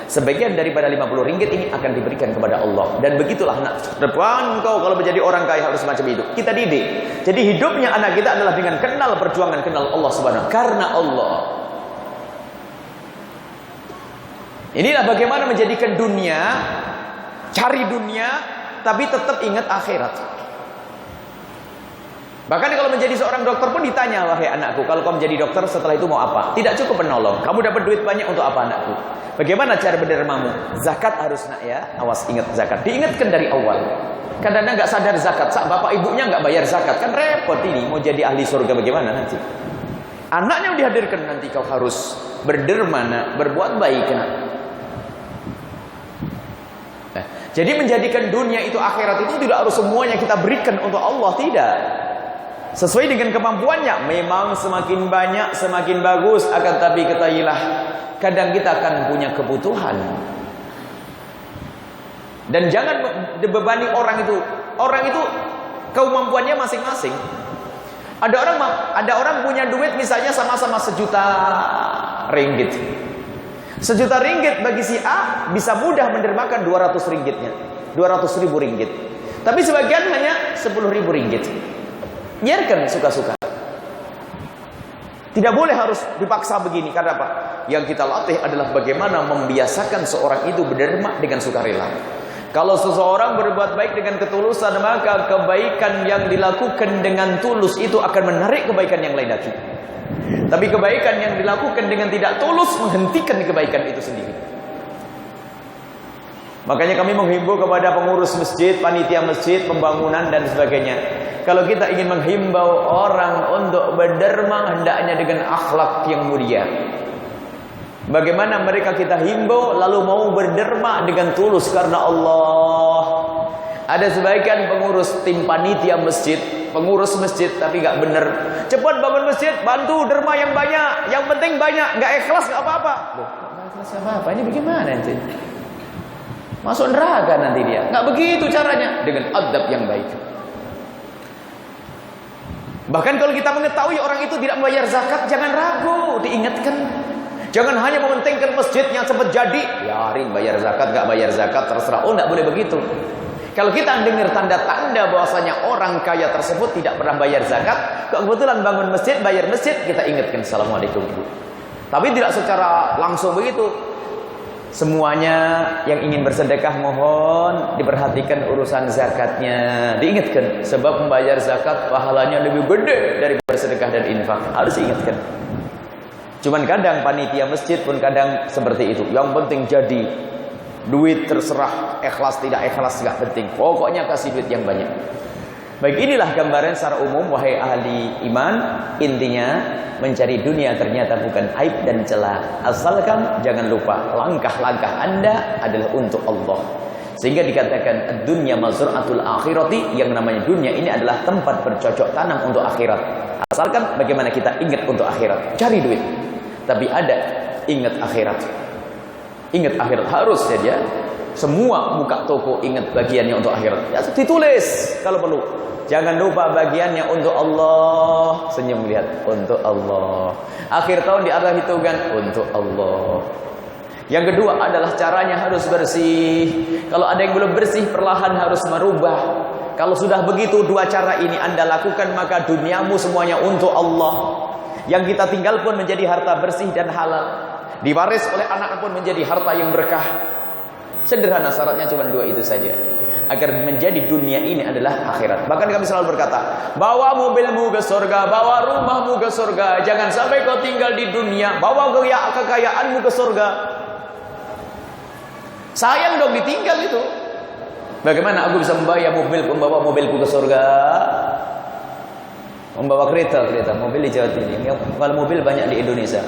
sebagian daripada 50 ringgit ini akan diberikan kepada Allah. Dan begitulah nak, depan kau kalau menjadi orang kaya harus macam itu. Kita didik. Jadi hidupnya anak kita adalah dengan kenal perjuangan, kenal Allah Subhanahu, karena Allah. Inilah bagaimana menjadikan dunia, cari dunia, tapi tetap ingat akhirat. Bahkan kalau menjadi seorang dokter pun ditanya, wahai anakku, kalau kau menjadi dokter setelah itu mau apa? Tidak cukup menolong. Kamu dapat duit banyak untuk apa anakku? Bagaimana cara berdermamu? Zakat harus nak ya. Awas, ingat zakat. Diingatkan dari awal. Kadang-kadang nggak sadar zakat. Bapak ibunya nggak bayar zakat, kan repot ini. Mau jadi ahli surga bagaimana nanti? Anaknya dihadirkan, nanti kau harus berderma nak, berbuat baik nak. Nah, jadi menjadikan dunia itu akhirat itu tidak harus semuanya kita berikan untuk Allah, tidak. Sesuai dengan kemampuannya. Memang semakin banyak semakin bagus, akan tapi ketahuilah kadang kita akan punya kebutuhan. Dan jangan dibebani orang itu. Orang itu kemampuannya masing-masing. Ada orang punya duit misalnya sama-sama 1 juta ringgit. 1 juta ringgit bagi si A bisa mudah mendermakan 200 ringgitnya, 200 ribu ringgit. Tapi sebagian hanya 10 ribu ringgit. Biarkan suka-suka. Tidak boleh harus dipaksa begini. Karena apa? Yang kita latih adalah bagaimana membiasakan seorang itu berderma dengan sukarela. Kalau seseorang berbuat baik dengan ketulusan, maka kebaikan yang dilakukan dengan tulus itu akan menarik kebaikan yang lain lagi. Tapi kebaikan yang dilakukan dengan tidak tulus menghentikan kebaikan itu sendiri. Makanya kami menghimbau kepada pengurus masjid, panitia masjid, pembangunan dan sebagainya. Kalau kita ingin menghimbau orang untuk berderma, hendaknya dengan akhlak yang mulia. Bagaimana mereka kita himbau lalu mau berderma dengan tulus karena Allah. Ada sebagian pengurus tim panitia masjid, pengurus masjid tapi gak benar. Cepat bangun masjid, bantu derma yang banyak. Yang penting banyak, gak ikhlas gak apa-apa. Loh, gak ikhlas apa-apa, ini bagaimana nanti? Masuk neraka nanti dia. Gak begitu caranya, dengan adab yang baik. Bahkan kalau kita mengetahui orang itu tidak membayar zakat, jangan ragu, diingatkan. Jangan hanya mementingkan masjidnya cepat jadi, biarin bayar zakat, gak bayar zakat terserah. Oh, gak boleh begitu. Kalau kita dengar tanda-tanda bahwasanya orang kaya tersebut tidak pernah bayar zakat, kebetulan bangun masjid, bayar masjid, kita ingatkan, assalamualaikum ibu. Tapi tidak secara langsung begitu. Semuanya yang ingin bersedekah mohon diperhatikan urusan zakatnya, diingatkan. Sebab membayar zakat pahalanya lebih gede dari bersedekah dan infak. Harus diingatkan. Cuman kadang panitia masjid pun kadang seperti itu. Yang penting jadi. Duit terserah, ikhlas tidak ikhlas gak penting. Pokoknya kasih duit yang banyak. Baik, inilah gambaran secara umum wahai ahli iman. Intinya mencari dunia ternyata bukan aib dan celah. Asalkan jangan lupa langkah-langkah Anda adalah untuk Allah. Sehingga dikatakan dunya mazra'atul akhirati, yang namanya dunia ini adalah tempat bercocok tanam untuk akhirat. Asalkan bagaimana kita ingat untuk akhirat. Cari duit, tapi ada ingat akhirat. Ingat akhirat harus saja. Semua buka toko ingat bagiannya untuk akhirat. Ya, ditulis kalau perlu. Jangan lupa bagiannya untuk Allah. Senyum lihat, untuk Allah. Akhir tahun di atas hitungan untuk Allah. Yang kedua adalah caranya harus bersih. Kalau ada yang belum bersih, perlahan harus merubah. Kalau sudah begitu, dua cara ini Anda lakukan, maka duniamu semuanya untuk Allah. Yang kita tinggal pun menjadi harta bersih dan halal. Diwaris oleh anak pun menjadi harta yang berkah. Sederhana, syaratnya cuma dua itu saja. Agar menjadi dunia ini adalah akhirat. Bahkan kami selalu berkata, bawa mobilmu ke surga, bawa rumahmu ke surga. Jangan sampai kau tinggal di dunia, bawa kekayaanmu ke surga. Sayang dong ditinggal itu. Bagaimana aku bisa membawa mobilku ke surga? Membawa kereta, mobil di Jawa Timur. Kalau mobil banyak di Indonesia.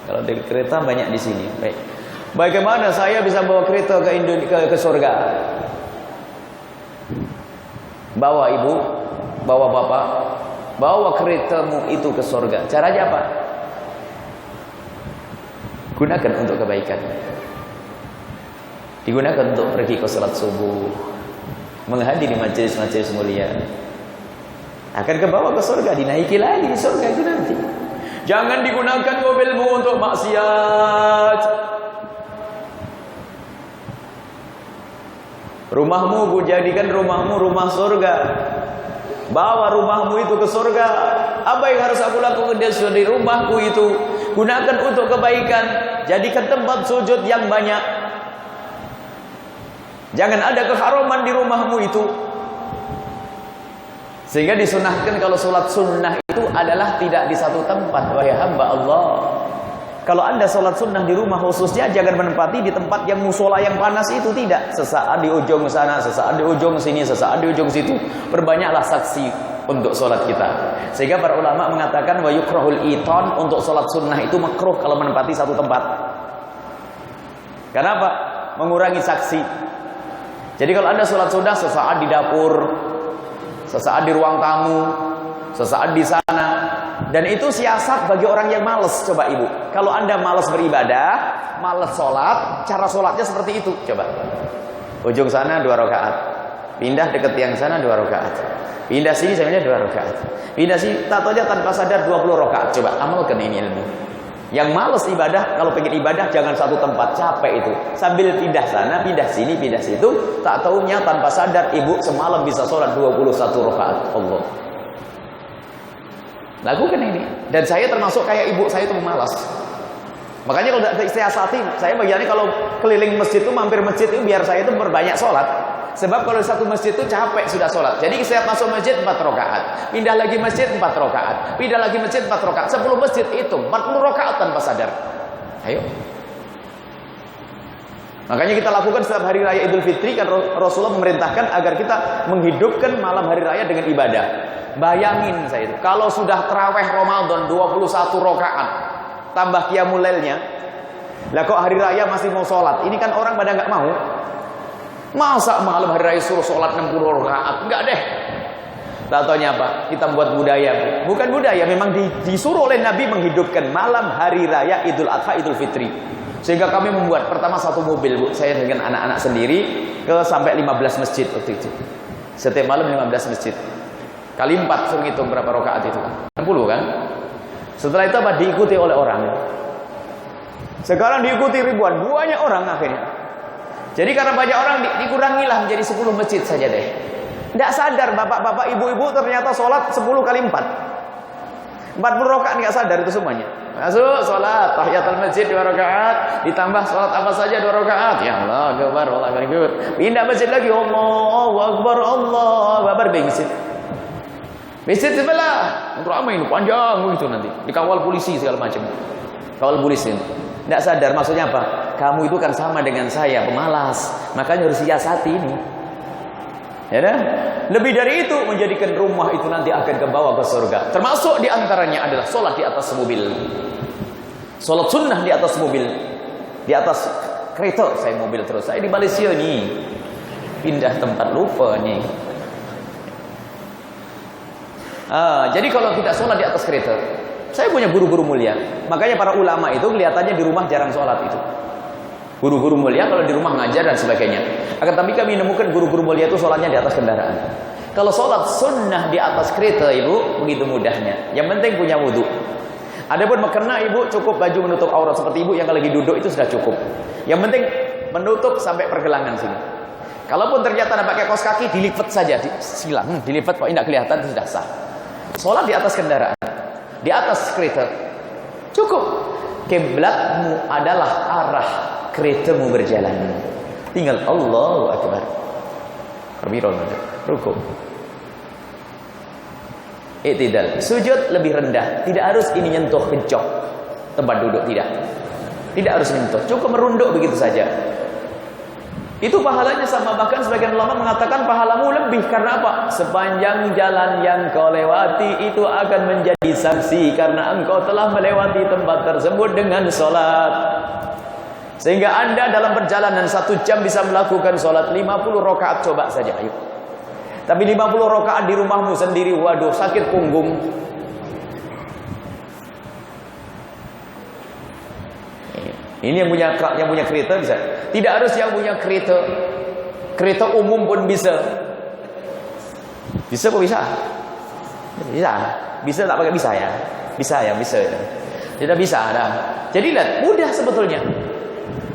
Kalau di kereta banyak di sini. Baik. Bagaimana saya bisa bawa kereta ke surga? Bawa ibu, bawa bapak, bawa keretamu itu ke surga. Caranya apa? Gunakan untuk kebaikan. Digunakan untuk pergi ke salat subuh, menghadiri majelis-majelis mulia. Akan kebawa ke surga, dinaiki lagi di surga itu nanti. Jangan digunakan mobilmu untuk maksiat. Rumahmu jadikan rumahmu rumah surga. Bawa rumahmu itu ke surga. Apa yang harus aku lakukan di rumahku itu? Gunakan untuk kebaikan. Jadikan tempat sujud yang banyak. Jangan ada keharaman di rumahmu itu. Sehingga disunahkan kalau sholat sunnah itu adalah tidak di satu tempat. Wahai hamba Allah, kalau anda sholat sunnah di rumah khususnya, jangan menempati di tempat yang musola yang panas itu. Tidak. Sesaat di ujung sana, sesaat di ujung sini, sesaat di ujung situ. Perbanyaklah saksi untuk sholat kita. Sehingga para ulama mengatakan wa yukrahul iton, untuk sholat sunnah itu makruh kalau menempati satu tempat. Kenapa? Mengurangi saksi. Jadi kalau anda sholat sunnah sesaat di dapur, sesaat di ruang tamu, sesaat di sana. Dan itu siasat bagi orang yang malas. Coba ibu, kalau anda malas beribadah, malas sholat, cara sholatnya seperti itu. Coba, ujung sana 2 rakaat, pindah dekat yang sana 2 rakaat, pindah sini sebenarnya 2 rakaat, pindah sini, tatonya tanpa sadar 20 rakaat. Coba amalkan ini ilmu. Yang malas ibadah, kalau pengen ibadah jangan satu tempat, capek itu. Sambil pindah sana, pindah sini, pindah situ, tak taunya tanpa sadar ibu semalam bisa sholat 21 rakaat. Allah. Lakukan ini. Dan saya termasuk kayak ibu saya itu malas. Makanya kalau tidak istiasati, saya bagiannya kalau keliling masjid itu, mampir masjid itu biar saya itu berbanyak sholat. Sebab kalau satu masjid itu capek sudah sholat. Jadi saya masuk masjid 4 rakaat, pindah lagi masjid 4 rakaat, pindah lagi masjid 4 rakaat, 10 masjid itu 40 rakaat tanpa sadar. Ayo. Makanya kita lakukan setiap hari raya Idul Fitri, kan Rasulullah memerintahkan agar kita menghidupkan malam hari raya dengan ibadah. Bayangin saya itu, kalau sudah tarawih Ramadan 21 rakaat tambah qiyamul lailnya, lah kok hari raya masih mau sholat? Ini kan orang pada nggak mau. Masa malam hari raya suruh sholat 60 rakaat? Enggak deh. Tak taunya apa? Kita buat budaya. Bukan budaya, memang disuruh oleh Nabi menghidupkan malam hari raya Idul Adha, Idul Fitri. Sehingga kami membuat pertama satu mobil, Bu. Saya dengan anak-anak sendiri sampai 15 masjid waktu itu. Setiap malam 15 masjid. Kali 4 suruh hitung berapa rakaat itu kan? 60 kan? Setelah itu apa? Diikuti oleh orang. Sekarang diikuti ribuan, banyak orang akhirnya. Jadi karena banyak orang dikurangilah menjadi 10 masjid saja deh. Tidak sadar bapak-bapak, ibu-ibu ternyata sholat 10 kali 4. 40 rakaat nggak sadar itu semuanya. Masuk sholat tahiyatul masjid 2 rakaat, ditambah sholat apa saja 2 rakaat. Ya Allah, akbar, Allah akbar. Pindah masjid lagi, Allahu akbar, Allahu akbar, masjid. Masjid sebelah, ramai panjang begitu nanti. Dikawal polisi segala macam. Kawal polisi. Tidak sadar maksudnya apa? Kamu itu kan sama dengan saya, pemalas. Makanya harus siasati ini. Ya dah? Lebih dari itu, menjadikan rumah itu nanti akan kebawa ke surga. Termasuk diantaranya adalah sholat di atas mobil. Sholat sunnah di atas mobil. Di atas kereta. Saya mobil terus. Saya di Malaysia nih. Pindah tempat lupa nih. Jadi kalau tidak sholat di atas kereta, saya punya guru-guru mulia. Makanya para ulama itu kelihatannya di rumah jarang sholat itu. Guru-guru mulia kalau di rumah ngajar dan sebagainya. Akan tapi kami menemukan guru-guru mulia itu sholatnya di atas kendaraan. Kalau sholat sunnah di atas kereta ibu, begitu mudahnya. Yang penting punya wudhu. Adapun mukena ibu cukup baju menutup aurat seperti ibu yang lagi duduk itu sudah cukup. Yang penting menutup sampai pergelangan sini. Kalaupun ternyata ada pakai kaos kaki, dilipat saja, silang, dilipat kok tidak kelihatan itu sudah sah. Sholat di atas kendaraan, di atas kereta, cukup. Kiblatmu adalah arah keretamu berjalan. Tinggal Allahu Akbar. Rukuk. I'tidal. Sujud lebih rendah, tidak harus ini nyentuh kencok tempat duduk, tidak harus menyentuh, cukup merunduk begitu saja. Itu pahalanya sama, bahkan sebagian ulama mengatakan pahalamu lebih. Karena apa? Sepanjang jalan yang kau lewati itu akan menjadi saksi karena engkau telah melewati tempat tersebut dengan sholat. Sehingga anda dalam perjalanan 1 jam bisa melakukan sholat 50 rakaat. Coba saja, ayo. Tapi 50 rakaat di rumahmu sendiri, waduh, sakit punggung. Ini yang punya kereta bisa. Tidak harus yang punya kereta umum pun bisa. Bisa kok bisa? Bisa tak pakai bisa ya? Bisa. Tidak bisa dah. Jadi lihat, mudah sebetulnya.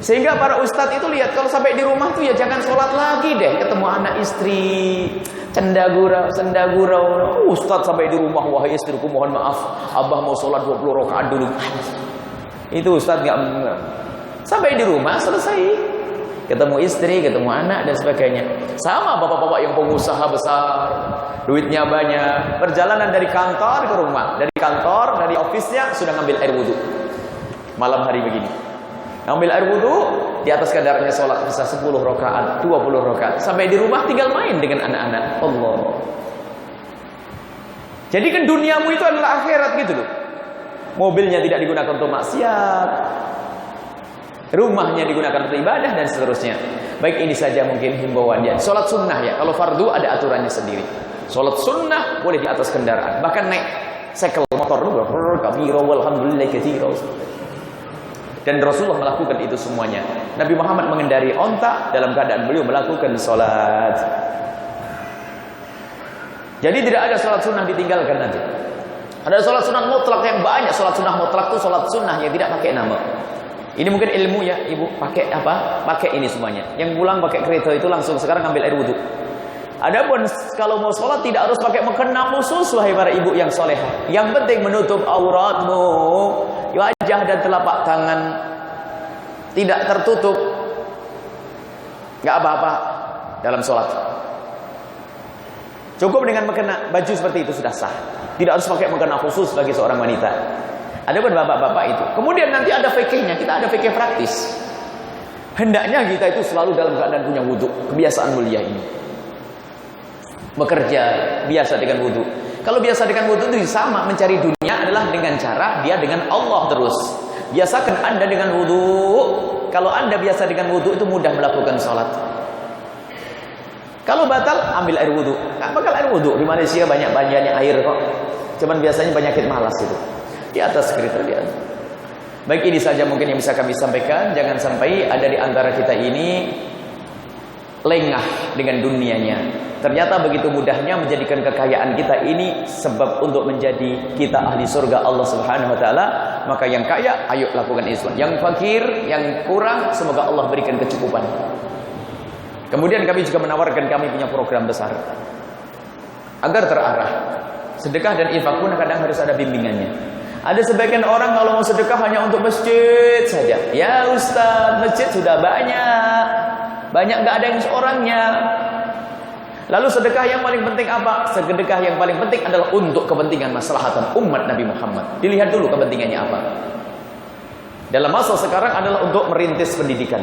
Sehingga para ustadz itu lihat kalau sampai di rumah tuh ya jangan sholat lagi deh, ketemu anak istri, sendagurau. Ustadz sampai di rumah, wahai istriku mohon maaf, abah mau sholat 20 rakaat dulu. Itu ustadz nggak sampai di rumah selesai, ketemu istri, ketemu anak dan sebagainya. Sama bapak-bapak yang pengusaha besar, duitnya banyak, perjalanan dari kantor ke rumah, dari kantor, dari ofisnya sudah ngambil air wudhu. Malam hari begini, ngambil air wudhu, di atas kadarnya sholat bisa 10 rakaat, 20 rakaat. Sampai di rumah tinggal main dengan anak-anak. Allah. Jadi kan duniamu itu adalah akhirat gitu loh. Mobilnya tidak digunakan untuk maksiat, rumahnya digunakan untuk ibadah dan seterusnya. Baik, ini saja mungkin himbauannya. Sholat sunnah ya, kalau fardu ada aturannya sendiri. Sholat sunnah boleh di atas kendaraan, bahkan naik sekel motor dulu, kabiro walhamdulillah katsira. Dan Rasulullah melakukan itu semuanya. Nabi Muhammad mengendari onta dalam keadaan beliau melakukan sholat. Jadi tidak ada sholat sunnah ditinggalkan nanti. Ada sholat sunnah mutlak yang banyak. Sholat sunnah mutlak itu sholat sunnah yang tidak pakai nama. Ini mungkin ilmu ya, ibu pakai apa? Pakai ini semuanya. Yang pulang pakai kereta itu langsung sekarang ambil air wudhu. Adapun kalau mau sholat tidak harus pakai mukena khusus, wahai para ibu yang solehah. Yang penting menutup auratmu, wajah dan telapak tangan tidak tertutup, nggak apa-apa dalam sholat. Cukup dengan mukena baju seperti itu sudah sah. Tidak harus pakai mukena khusus bagi seorang wanita. Ada pun bapak-bapak itu. Kemudian nanti ada fikihnya, kita ada fikih praktis. Hendaknya kita itu selalu dalam keadaan punya wudhu. Kebiasaan mulia ini. Bekerja biasa dengan wudhu. Kalau biasa dengan wudhu itu sama, mencari dunia adalah dengan cara dia dengan Allah terus. Biasakan anda dengan wudhu. Kalau anda biasa dengan wudhu itu mudah melakukan sholat. Kalau batal, ambil air wudhu. Nggak bakal air wudhu. Di Malaysia banyak-banyaknya air kok. Cuman biasanya penyakit malas itu. Di atas kereta dia. Baik, ini saja mungkin yang bisa kami sampaikan. Jangan sampai ada di antara kita ini lengah dengan dunianya. Ternyata begitu mudahnya menjadikan kekayaan kita ini sebab untuk menjadi kita ahli surga Allah Subhanahu wa taala. Maka yang kaya, ayo lakukan Islam. Yang fakir, yang kurang, semoga Allah berikan kecukupan. Kemudian kami juga menawarkan kami punya program besar agar terarah. Sedekah dan infak pun kadang harus ada bimbingannya. Ada sebagian orang kalau mau sedekah hanya untuk masjid saja. Ya Ustaz, masjid sudah banyak nggak ada yang seorangnya. Lalu sedekah yang paling penting apa? Sedekah yang paling penting adalah untuk kepentingan maslahatan umat Nabi Muhammad. Dilihat dulu kepentingannya apa. Dalam masa sekarang adalah untuk merintis pendidikan.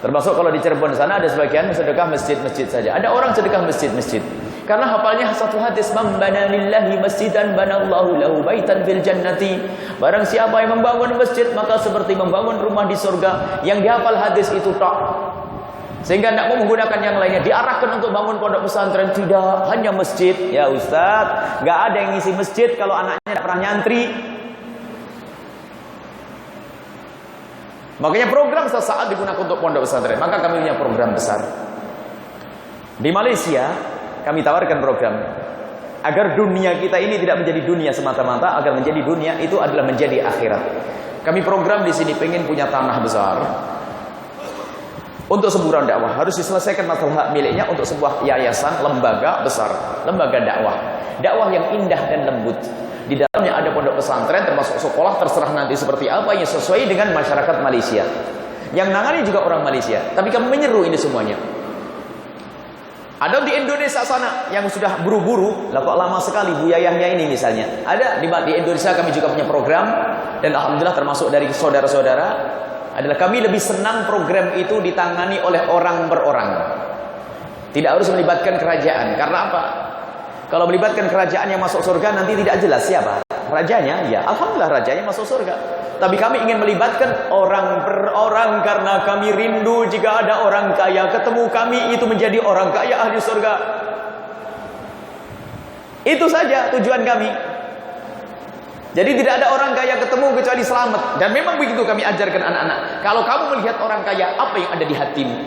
Termasuk kalau di Cirebon sana ada sebagian sedekah masjid-masjid saja. Ada orang sedekah masjid-masjid. Karena hafalnya satu hadis, man bana lillahi masjidan banallahu lahu baitan fil jannati. Barang siapa yang membangun masjid maka seperti membangun rumah di surga. Yang dihafal hadis itu tak. Sehingga tidak mau menggunakan yang lainnya. Diarahkan untuk bangun pondok pesantren, tidak, hanya masjid. Ya Ustaz, nggak ada yang ngisi masjid kalau anaknya tidak pernah nyantri. Makanya program sesaat digunakan untuk pondok pesantren. Maka kami punya program besar. Di Malaysia kami tawarkan program. Agar dunia kita ini tidak menjadi dunia semata-mata, agar menjadi dunia itu adalah menjadi akhirat. Kami program di sini pengen punya tanah besar untuk semburan dakwah. Harus diselesaikan masalah hak miliknya untuk sebuah yayasan, lembaga besar, lembaga dakwah. Dakwah yang indah dan lembut. Di dalamnya ada pondok pesantren termasuk sekolah, terserah nanti seperti apa yang sesuai dengan masyarakat Malaysia. Yang nangani juga orang Malaysia, tapi kami menyeru ini semuanya. Ada di Indonesia sana yang sudah buru-buru, lah kok lama sekali Bu Yayahnya ini misalnya. Ada di Indonesia kami juga punya program, dan alhamdulillah termasuk dari saudara-saudara adalah kami lebih senang program itu ditangani oleh orang per orang. Tidak harus melibatkan kerajaan. Karena apa? Kalau melibatkan kerajaan yang masuk surga nanti tidak jelas siapa rajanya. Ya, alhamdulillah rajanya masuk surga. Tapi kami ingin melibatkan orang per orang karena kami rindu jika ada orang kaya ketemu kami itu menjadi orang kaya ahli surga. Itu saja tujuan kami. Jadi tidak ada orang kaya ketemu kecuali selamat. Dan memang begitu kami ajarkan anak-anak. Kalau kamu melihat orang kaya, apa yang ada di hatimu?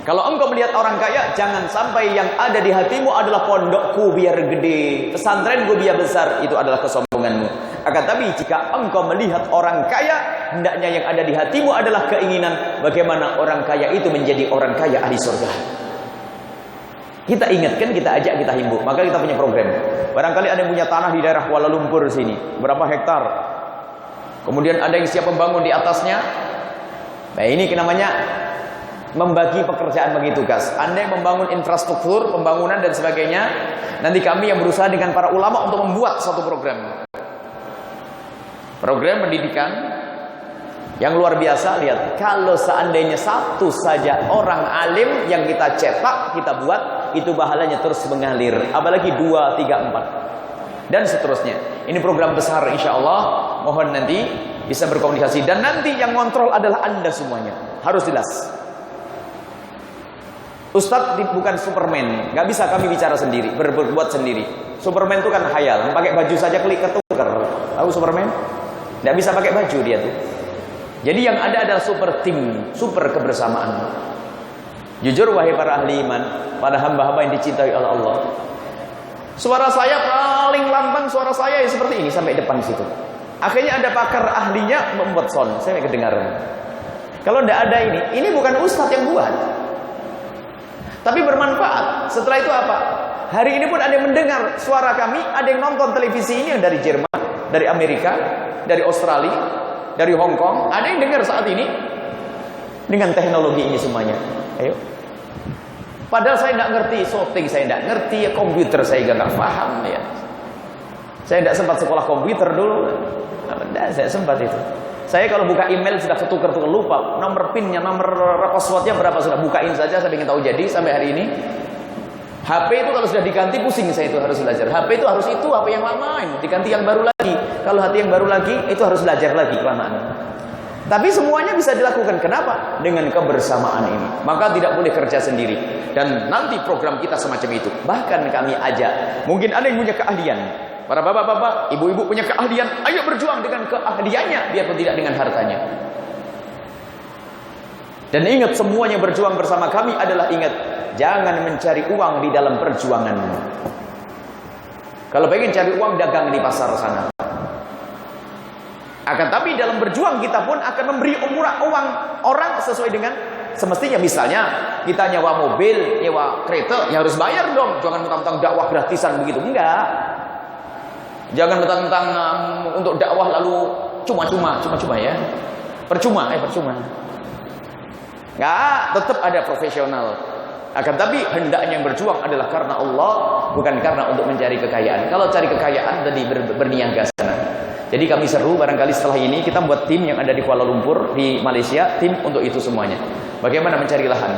Kalau engkau melihat orang kaya, jangan sampai yang ada di hatimu adalah pondokku biar gede, pesantrenku biar besar. Itu adalah kesombonganmu. Akan tapi jika engkau melihat orang kaya, hendaknya yang ada di hatimu adalah keinginan bagaimana orang kaya itu menjadi orang kaya ahli surga. Kita ingatkan, kita ajak, kita himbau. Maka kita punya program. Barangkali ada yang punya tanah di daerah Kuala Lumpur sini, berapa hektar. Kemudian ada yang siap membangun di atasnya. Nah, ini namanya membagi pekerjaan, bagi tugas. Anda yang membangun infrastruktur, pembangunan dan sebagainya. Nanti kami yang berusaha dengan para ulama untuk membuat satu program. Program pendidikan yang luar biasa. Lihat, kalau seandainya satu saja orang alim yang kita cetak, kita buat, itu pahalanya terus mengalir. Apalagi 2, 3, 4 dan seterusnya. Ini program besar insya Allah. Mohon nanti bisa berkomunikasi. Dan nanti yang kontrol adalah Anda semuanya. Harus jelas. Ustadz bukan Superman. Gak bisa kami bicara sendiri, berbuat sendiri. Superman itu kan khayal, pakai baju saja klik ketuker. Tahu Superman? Gak bisa pakai baju dia tuh. Jadi yang ada adalah super tim, super kebersamaan. Jujur wahai para ahli iman, pada hamba-hamba yang dicintai oleh Allah, suara saya paling lambang, suara saya ya seperti ini sampai depan situ. Akhirnya ada pakar ahlinya membuat sound, saya kedengaran. Kalau tidak ada ini bukan ustadz yang buat, tapi bermanfaat. Setelah itu apa? Hari ini pun ada yang mendengar suara kami, ada yang nonton televisi ini yang dari Jerman, dari Amerika, dari Australia, dari Hong Kong, ada yang dengar saat ini dengan teknologi ini semuanya. Ayo. Padahal saya tidak ngerti shooting, saya tidak ngerti komputer, saya juga nggak paham ya. Saya tidak sempat sekolah komputer dulu. Nah, saya sempat itu. Saya kalau buka email sudah ketukar-tukar, lupa nomor pinnya, nomor passwordnya berapa, sudah bukain saja. Saya ingin tahu jadi sampai hari ini. HP itu kalau sudah diganti pusing saya, itu harus belajar. HP itu harus HP yang lama, diganti yang baru lagi. Kalau HP yang baru lagi itu harus belajar lagi kelamaan. Tapi semuanya bisa dilakukan. Kenapa? Dengan kebersamaan ini. Maka tidak boleh kerja sendiri. Dan nanti program kita semacam itu. Bahkan kami ajak, mungkin ada yang punya keahlian. Para bapak-bapak, ibu-ibu punya keahlian, ayo berjuang dengan keahliannya, biarpun tidak dengan hartanya. Dan ingat, semuanya berjuang bersama kami adalah ingat, jangan mencari uang di dalam perjuangan. Kalau pengen cari uang, dagang di pasar sana. Akan tapi dalam berjuang kita pun akan memberi uang orang sesuai dengan semestinya. Misalnya kita nyewa mobil, nyewa kereta, ya harus bayar dong. Jangan mentang-mentang dakwah gratisan begitu, enggak. Jangan mentang-mentang untuk dakwah lalu cuma-cuma ya. Percuma. Enggak, tetap ada profesional. Akan tapi hendaknya yang berjuang adalah karena Allah, bukan karena untuk mencari kekayaan. Kalau cari kekayaan tadi berniaga sana. Jadi kami seru, barangkali setelah ini kita buat tim yang ada di Kuala Lumpur, di Malaysia, tim untuk itu semuanya. Bagaimana mencari lahan?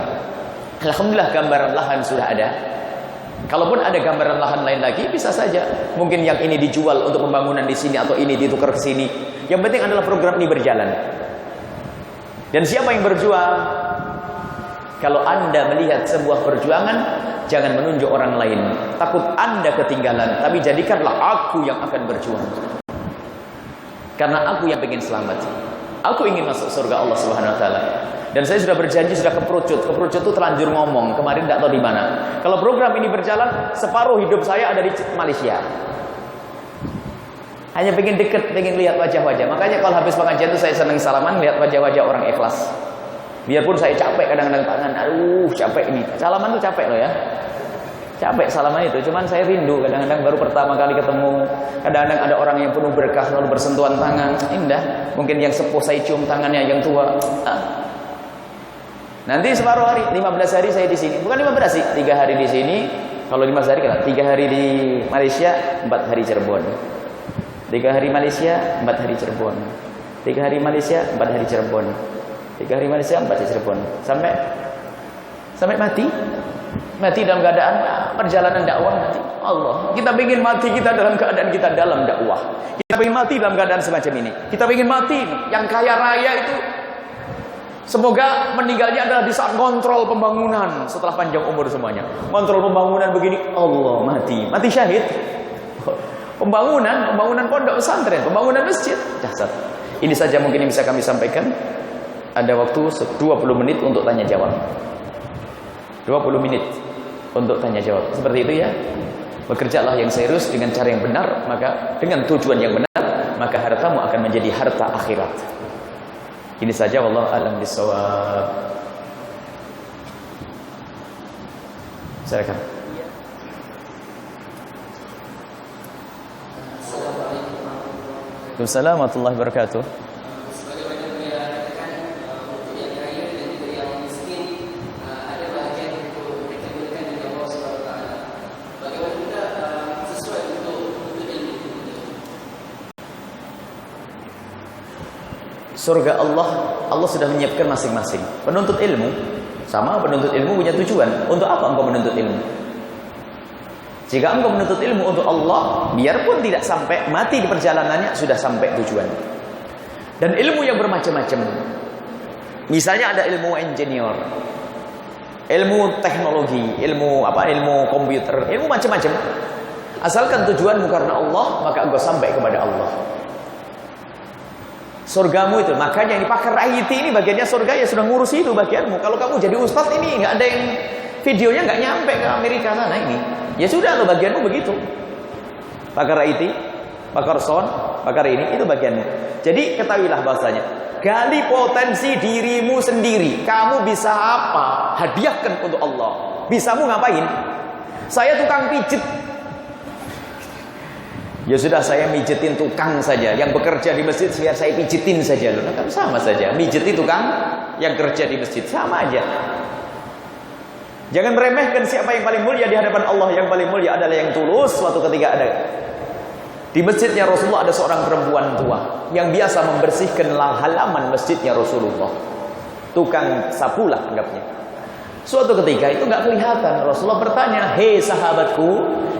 Alhamdulillah gambaran lahan sudah ada. Kalaupun ada gambaran lahan lain lagi, bisa saja. Mungkin yang ini dijual untuk pembangunan di sini atau ini ditukar ke sini. Yang penting adalah program ini berjalan. Dan siapa yang berjuang? Kalau Anda melihat sebuah perjuangan, jangan menunjuk orang lain. Takut Anda ketinggalan, tapi jadikanlah aku yang akan berjuang. Karena aku yang ingin selamat. Aku ingin masuk surga Allah Subhanahu wa taala. Dan saya sudah berjanji, sudah keperucut itu terlanjur ngomong, kemarin tidak tahu di mana. Kalau program ini berjalan, separuh hidup saya ada di Malaysia. Hanya pengen deket, pengen lihat wajah-wajah. Makanya kalau habis pengajian itu saya senang salaman, lihat wajah-wajah orang ikhlas. Biarpun saya capek kadang-kadang tangan, aduh capek ini. Salaman itu capek loh ya. Capek salaman itu, cuman saya rindu kadang-kadang baru pertama kali ketemu. Kadang-kadang ada orang yang penuh berkah lalu bersentuhan tangan, indah. Mungkin yang sepuh saya cium tangannya, yang tua. Nanti separuh hari, 15 hari saya di sini. Bukan 15 sih, 3 hari di sini. Kalau 15 hari kan 3 hari di Malaysia, 4 hari Cirebon. 3 hari Malaysia, 4 hari Cirebon. 3 hari Malaysia, 4 hari Cirebon. 3 hari Malaysia, 4 hari Cirebon. Sampai mati. Mati dalam keadaan perjalanan dakwah nanti. Allah, kita ingin mati kita dalam keadaan kita dalam dakwah. Kita ingin mati dalam keadaan semacam ini. Kita ingin mati yang kaya raya itu semoga meninggalnya adalah di saat kontrol pembangunan setelah panjang umur semuanya. Kontrol pembangunan begini, Allah mati syahid. Pembangunan pondok pesantren, pembangunan masjid, dahsyat. Ini saja mungkin yang bisa kami sampaikan. Ada waktu 20 menit untuk tanya jawab. 20 menit untuk tanya jawab. Seperti itu ya. Bekerjalah yang serius dengan cara yang benar, maka dengan tujuan yang benar, maka hartamu akan menjadi harta akhirat. Ini saja, wallahu a'lam bishawab. Silakan. Waalaikumsalam warahmatullahi wabarakatuh. Surga Allah sudah menyiapkan masing-masing. Penuntut ilmu sama, penuntut ilmu punya tujuan. Untuk apa engkau menuntut ilmu? Jika engkau menuntut ilmu untuk Allah, biarpun tidak sampai mati di perjalanannya, sudah sampai tujuan. Dan ilmu yang bermacam-macam. Misalnya ada ilmu engineer, ilmu teknologi, ilmu komputer, ilmu macam-macam. Asalkan tujuanmu karena Allah, maka engkau sampai kepada Allah. Surgamu itu, makanya ini pakar IT ini bagiannya surga ya sudah ngurus itu bagianmu. Kalau kamu jadi ustadz ini nggak ada yang videonya nggak nyampe ke Amerika sana ini, ya sudah lo bagianmu begitu. Pakar IT, pakar sound, pakar ini itu bagianmu. Jadi ketahuilah bahasanya, gali potensi dirimu sendiri. Kamu bisa apa? Hadiahkan untuk Allah. Bisamu ngapain? Saya tukang pijit. Ya sudah, saya mijitin tukang saja. Yang bekerja di masjid biar saya pijitin saja. Loh, kan sama saja. Mijiti tukang yang kerja di masjid, sama aja. Jangan meremehkan siapa yang paling mulia di hadapan Allah. Yang paling mulia adalah yang tulus. Suatu ketika ada di masjidnya Rasulullah ada seorang perempuan tua yang biasa membersihkan halaman masjidnya Rasulullah. Tukang sapu lah anggapnya. Suatu ketika itu nggak kelihatan. Rasulullah bertanya, hei sahabatku,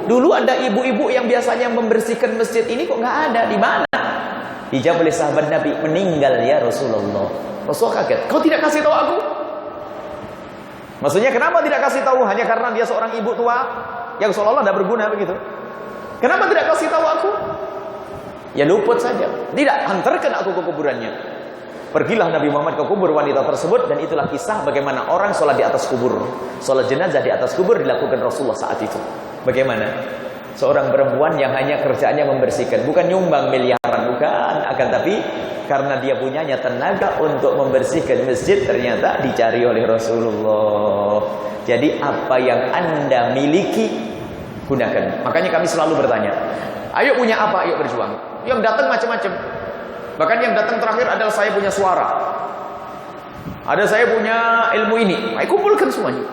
dulu ada ibu-ibu yang biasanya membersihkan masjid ini kok nggak ada, di mana? Dijawab oleh sahabat Nabi, meninggal ya Rasulullah. Rasulullah kaget, kau tidak kasih tahu aku? Maksudnya kenapa tidak kasih tahu? Hanya karena dia seorang ibu tua yang seolah-olah tidak berguna begitu. Kenapa tidak kasih tahu aku? Ya luput saja. Tidak, hantarkan aku ke kuburannya. Pergilah Nabi Muhammad ke kubur wanita tersebut, dan itulah kisah bagaimana orang sholat di atas kubur. Sholat jenazah di atas kubur dilakukan Rasulullah saat itu. Bagaimana? Seorang perempuan yang hanya kerjaannya membersihkan, bukan nyumbang miliaran, bukan, akan tapi karena dia punyanya tenaga untuk membersihkan masjid, ternyata dicari oleh Rasulullah. Jadi apa yang Anda miliki, gunakan. Makanya kami selalu bertanya, ayo punya apa, ayo berjuang. Yang datang macam-macam. Bahkan yang datang terakhir adalah saya punya suara, ada saya punya ilmu ini. Ayo kumpulkan semuanya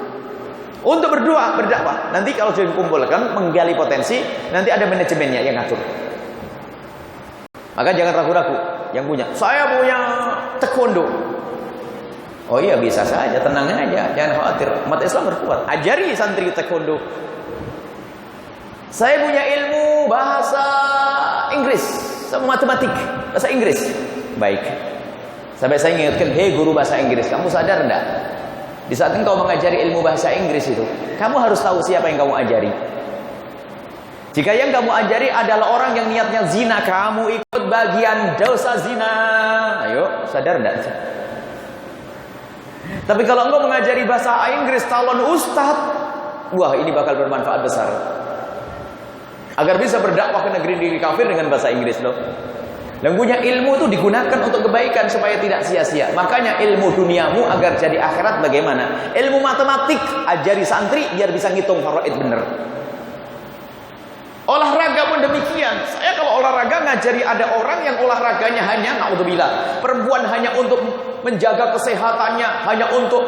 untuk berdoa, berdakwah. Nanti kalau sudah dikumpulkan, menggali potensi, nanti ada manajemennya yang ngatur. Maka jangan ragu-ragu. Yang punya, saya punya taekwondo. Oh iya, bisa saja, tenang aja, jangan khawatir. Umat Islam berkuat. Ajari santri taekwondo. Saya punya ilmu bahasa Inggris sama matematik, bahasa Inggris. Baik. Sampai saya ingatkan, hei guru bahasa Inggris, kamu sadar enggak? Di saat engkau mengajari ilmu bahasa Inggris itu, kamu harus tahu siapa yang kamu ajari. Jika yang kamu ajari adalah orang yang niatnya zina, kamu ikut bagian dosa zina. Ayo, sadar enggak? Tapi kalau engkau mengajari bahasa Inggris calon ustaz, wah ini bakal bermanfaat besar. Agar bisa berdakwah ke negeri-negeri kafir dengan bahasa Inggris loh. Dan punya ilmu itu digunakan untuk kebaikan supaya tidak sia-sia. Makanya ilmu duniamu agar jadi akhirat bagaimana? Ilmu matematik ajari santri biar bisa ngitung faraid bener. Olahraga pun demikian. Saya kalau olahraga ngajari ada orang yang olahraganya hanya naudzubillah, perempuan hanya untuk menjaga kesehatannya, hanya untuk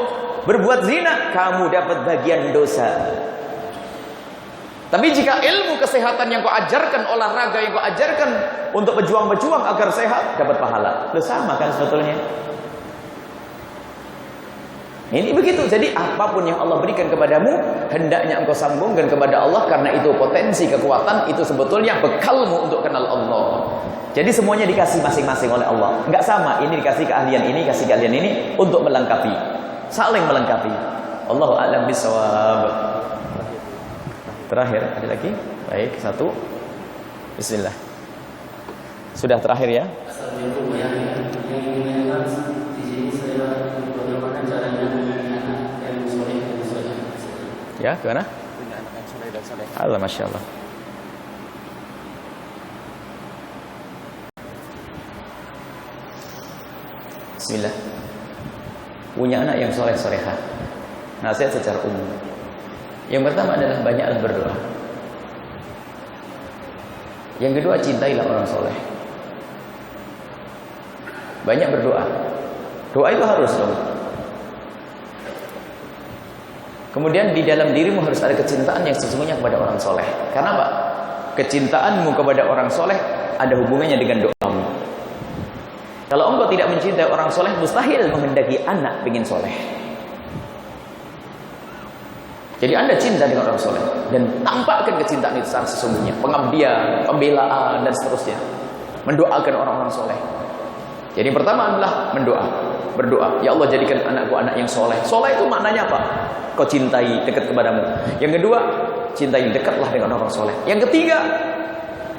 berbuat zina, kamu dapat bagian dosa. Tapi jika ilmu kesehatan yang kau ajarkan, olahraga yang kau ajarkan untuk berjuang-berjuang agar sehat, dapat pahala. Itu sama kan sebetulnya. Ini begitu. Jadi apapun yang Allah berikan kepadamu, hendaknya engkau sambungkan kepada Allah, karena itu potensi kekuatan, itu sebetulnya bekalmu untuk kenal Allah. Jadi semuanya dikasih masing-masing oleh Allah. Enggak sama, ini dikasih keahlian ini, kasih keahlian ini untuk melengkapi. Saling melengkapi. Allahu a'lam bishawab. Terakhir, ada lagi? Baik, satu. Bismillah. Sudah terakhir ya? Assalamualaikum warahmatullahi wabarakatuh. Di sini saya bagaimana caranya punya anak yang soleh dan soleh. Ya, gimana? Punya anak yang soleh dan soleh. Allah, masya Allah. Bismillah. Punya anak yang soleh solehah. Nasihat secara umum. Yang pertama adalah banyaklah berdoa. Yang kedua, cintailah orang soleh. Banyak berdoa. Doa itu harus dong. Kemudian di dalam dirimu harus ada kecintaan yang sesungguhnya kepada orang soleh. Karena apa? Kecintaanmu kepada orang soleh ada hubungannya dengan doamu. Kalau engkau tidak mencintai orang soleh, mustahil menghendaki anak ingin soleh. Jadi anda cinta dengan orang soleh dan tampakkan kecintaan itu secara sesungguhnya, pengabdian, pembelaan dan seterusnya, mendoakan orang-orang soleh. Jadi yang pertama adalah berdoa. Ya Allah, jadikan anakku anak yang soleh. Soleh itu maknanya apa? Kau cintai, dekat kepadamu. Yang kedua, cintai, dekatlah dengan orang soleh. Yang ketiga,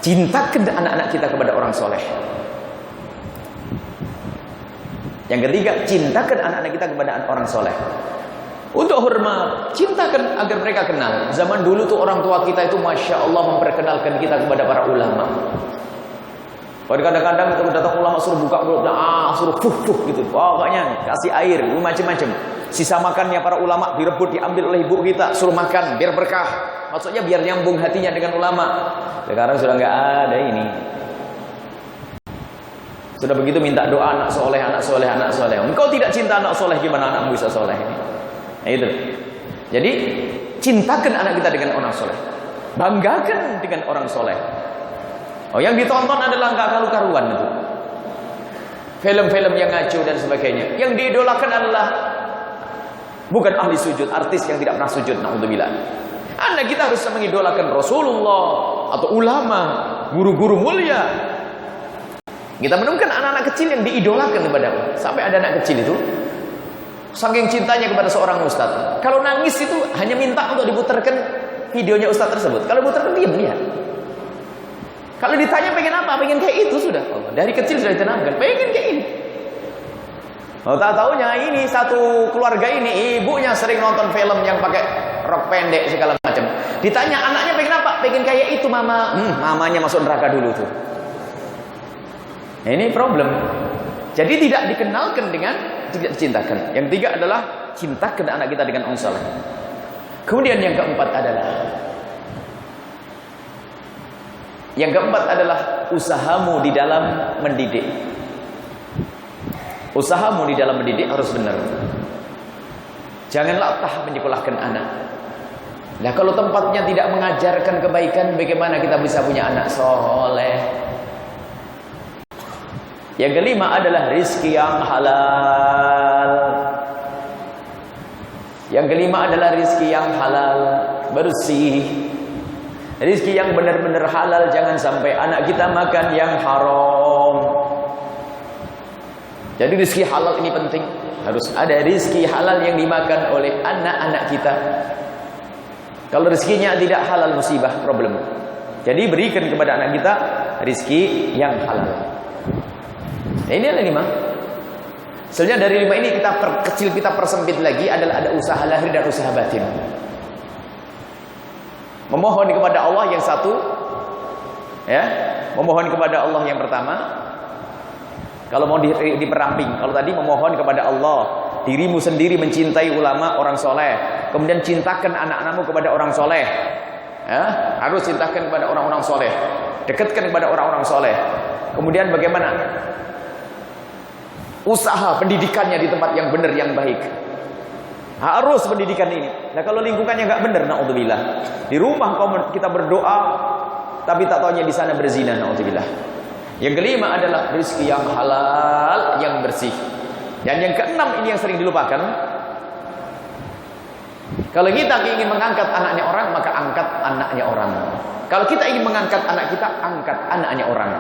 cintakan anak-anak kita kepada orang soleh. Yang ketiga, cintakan anak-anak kita kepada orang soleh. Untuk hormat, cintakan agar mereka kenal. Zaman dulu tuh orang tua kita itu masya Allah memperkenalkan kita kepada para ulama. Kadang-kadang kita datang ulama suruh buka mulutnya, suruh fuh gitu. Pokoknya kasih air, macam-macam. Sisa makannya para ulama direbut, diambil oleh ibu kita, suruh makan biar berkah. Maksudnya biar nyambung hatinya dengan ulama. Sekarang sudah nggak ada ini. Sudah begitu minta doa anak soleh, anak soleh, anak soleh. Engkau tidak cinta anak soleh, gimana anakmu bisa soleh ini? Nah itu. Jadi cintakan anak kita dengan orang soleh, banggakan dengan orang soleh. Oh, yang ditonton adalah nggak karu-karuan itu, film-film yang ngaco dan sebagainya. Yang diidolakan adalah bukan ahli sujud, artis yang tidak pernah sujud. Naudzubillah. Anak kita harus mengidolakan Rasulullah atau ulama, guru-guru mulia. Kita menemukan anak-anak kecil yang diidolakan kepada Allah. Sampai ada anak kecil itu saking cintanya kepada seorang ustaz, kalau nangis itu hanya minta untuk diputarkan videonya ustaz tersebut. Kalau diputarkan diam dia. Kalau ditanya pengen apa, pengen kayak itu sudah. Dari kecil sudah ditanamkan, pengen kayak ini. Oh, tak taunya ini satu keluarga ini ibunya sering nonton film yang pakai rok pendek segala macam. Ditanya anaknya pengen apa, pengen kayak itu mama. Mamanya masuk neraka dulu tuh. Nah, ini problem. Jadi tidak dikenalkan dengan tidak dicintakan. Yang ketiga adalah cintakan anak kita dengan orang saleh. Kemudian yang keempat adalah usahamu di dalam mendidik. Usahamu di dalam mendidik harus benar. Jangan latah menyekolahkan anak. Nah, kalau tempatnya tidak mengajarkan kebaikan, bagaimana kita bisa punya anak soleh? Yang kelima adalah rizki yang halal. Yang kelima adalah rizki yang halal, bersih. Rizki yang benar-benar halal. Jangan sampai anak kita makan yang haram. Jadi rizki halal ini penting. Harus ada rizki halal yang dimakan oleh anak-anak kita. Kalau rizkinya tidak halal, musibah, problem. Jadi berikan kepada anak kita rizki yang halal. Ini adalah lima. Selanjutnya dari 5 ini kita perkecil, kita persempit lagi adalah ada usaha lahir dan usaha batin. Memohon kepada Allah yang satu, ya, memohon kepada Allah yang pertama. Kalau mau diperamping, kalau tadi memohon kepada Allah, dirimu sendiri mencintai ulama orang soleh, kemudian cintakan anak-anakmu kepada orang soleh, ya, harus cintakan kepada orang-orang soleh, dekatkan kepada orang-orang soleh. Kemudian bagaimana usaha pendidikannya di tempat yang benar, yang baik. Harus pendidikan ini. Nah kalau lingkungannya nggak benar, naudzubillah. Di rumah kita berdoa, tapi tak taunya di sana berzina, naudzubillah. Yang kelima adalah rezeki yang halal, yang bersih. Dan yang keenam ini yang sering dilupakan. Kalau kita ingin mengangkat anaknya orang, maka angkat anaknya orang. Kalau kita ingin mengangkat anak kita, angkat anaknya orang.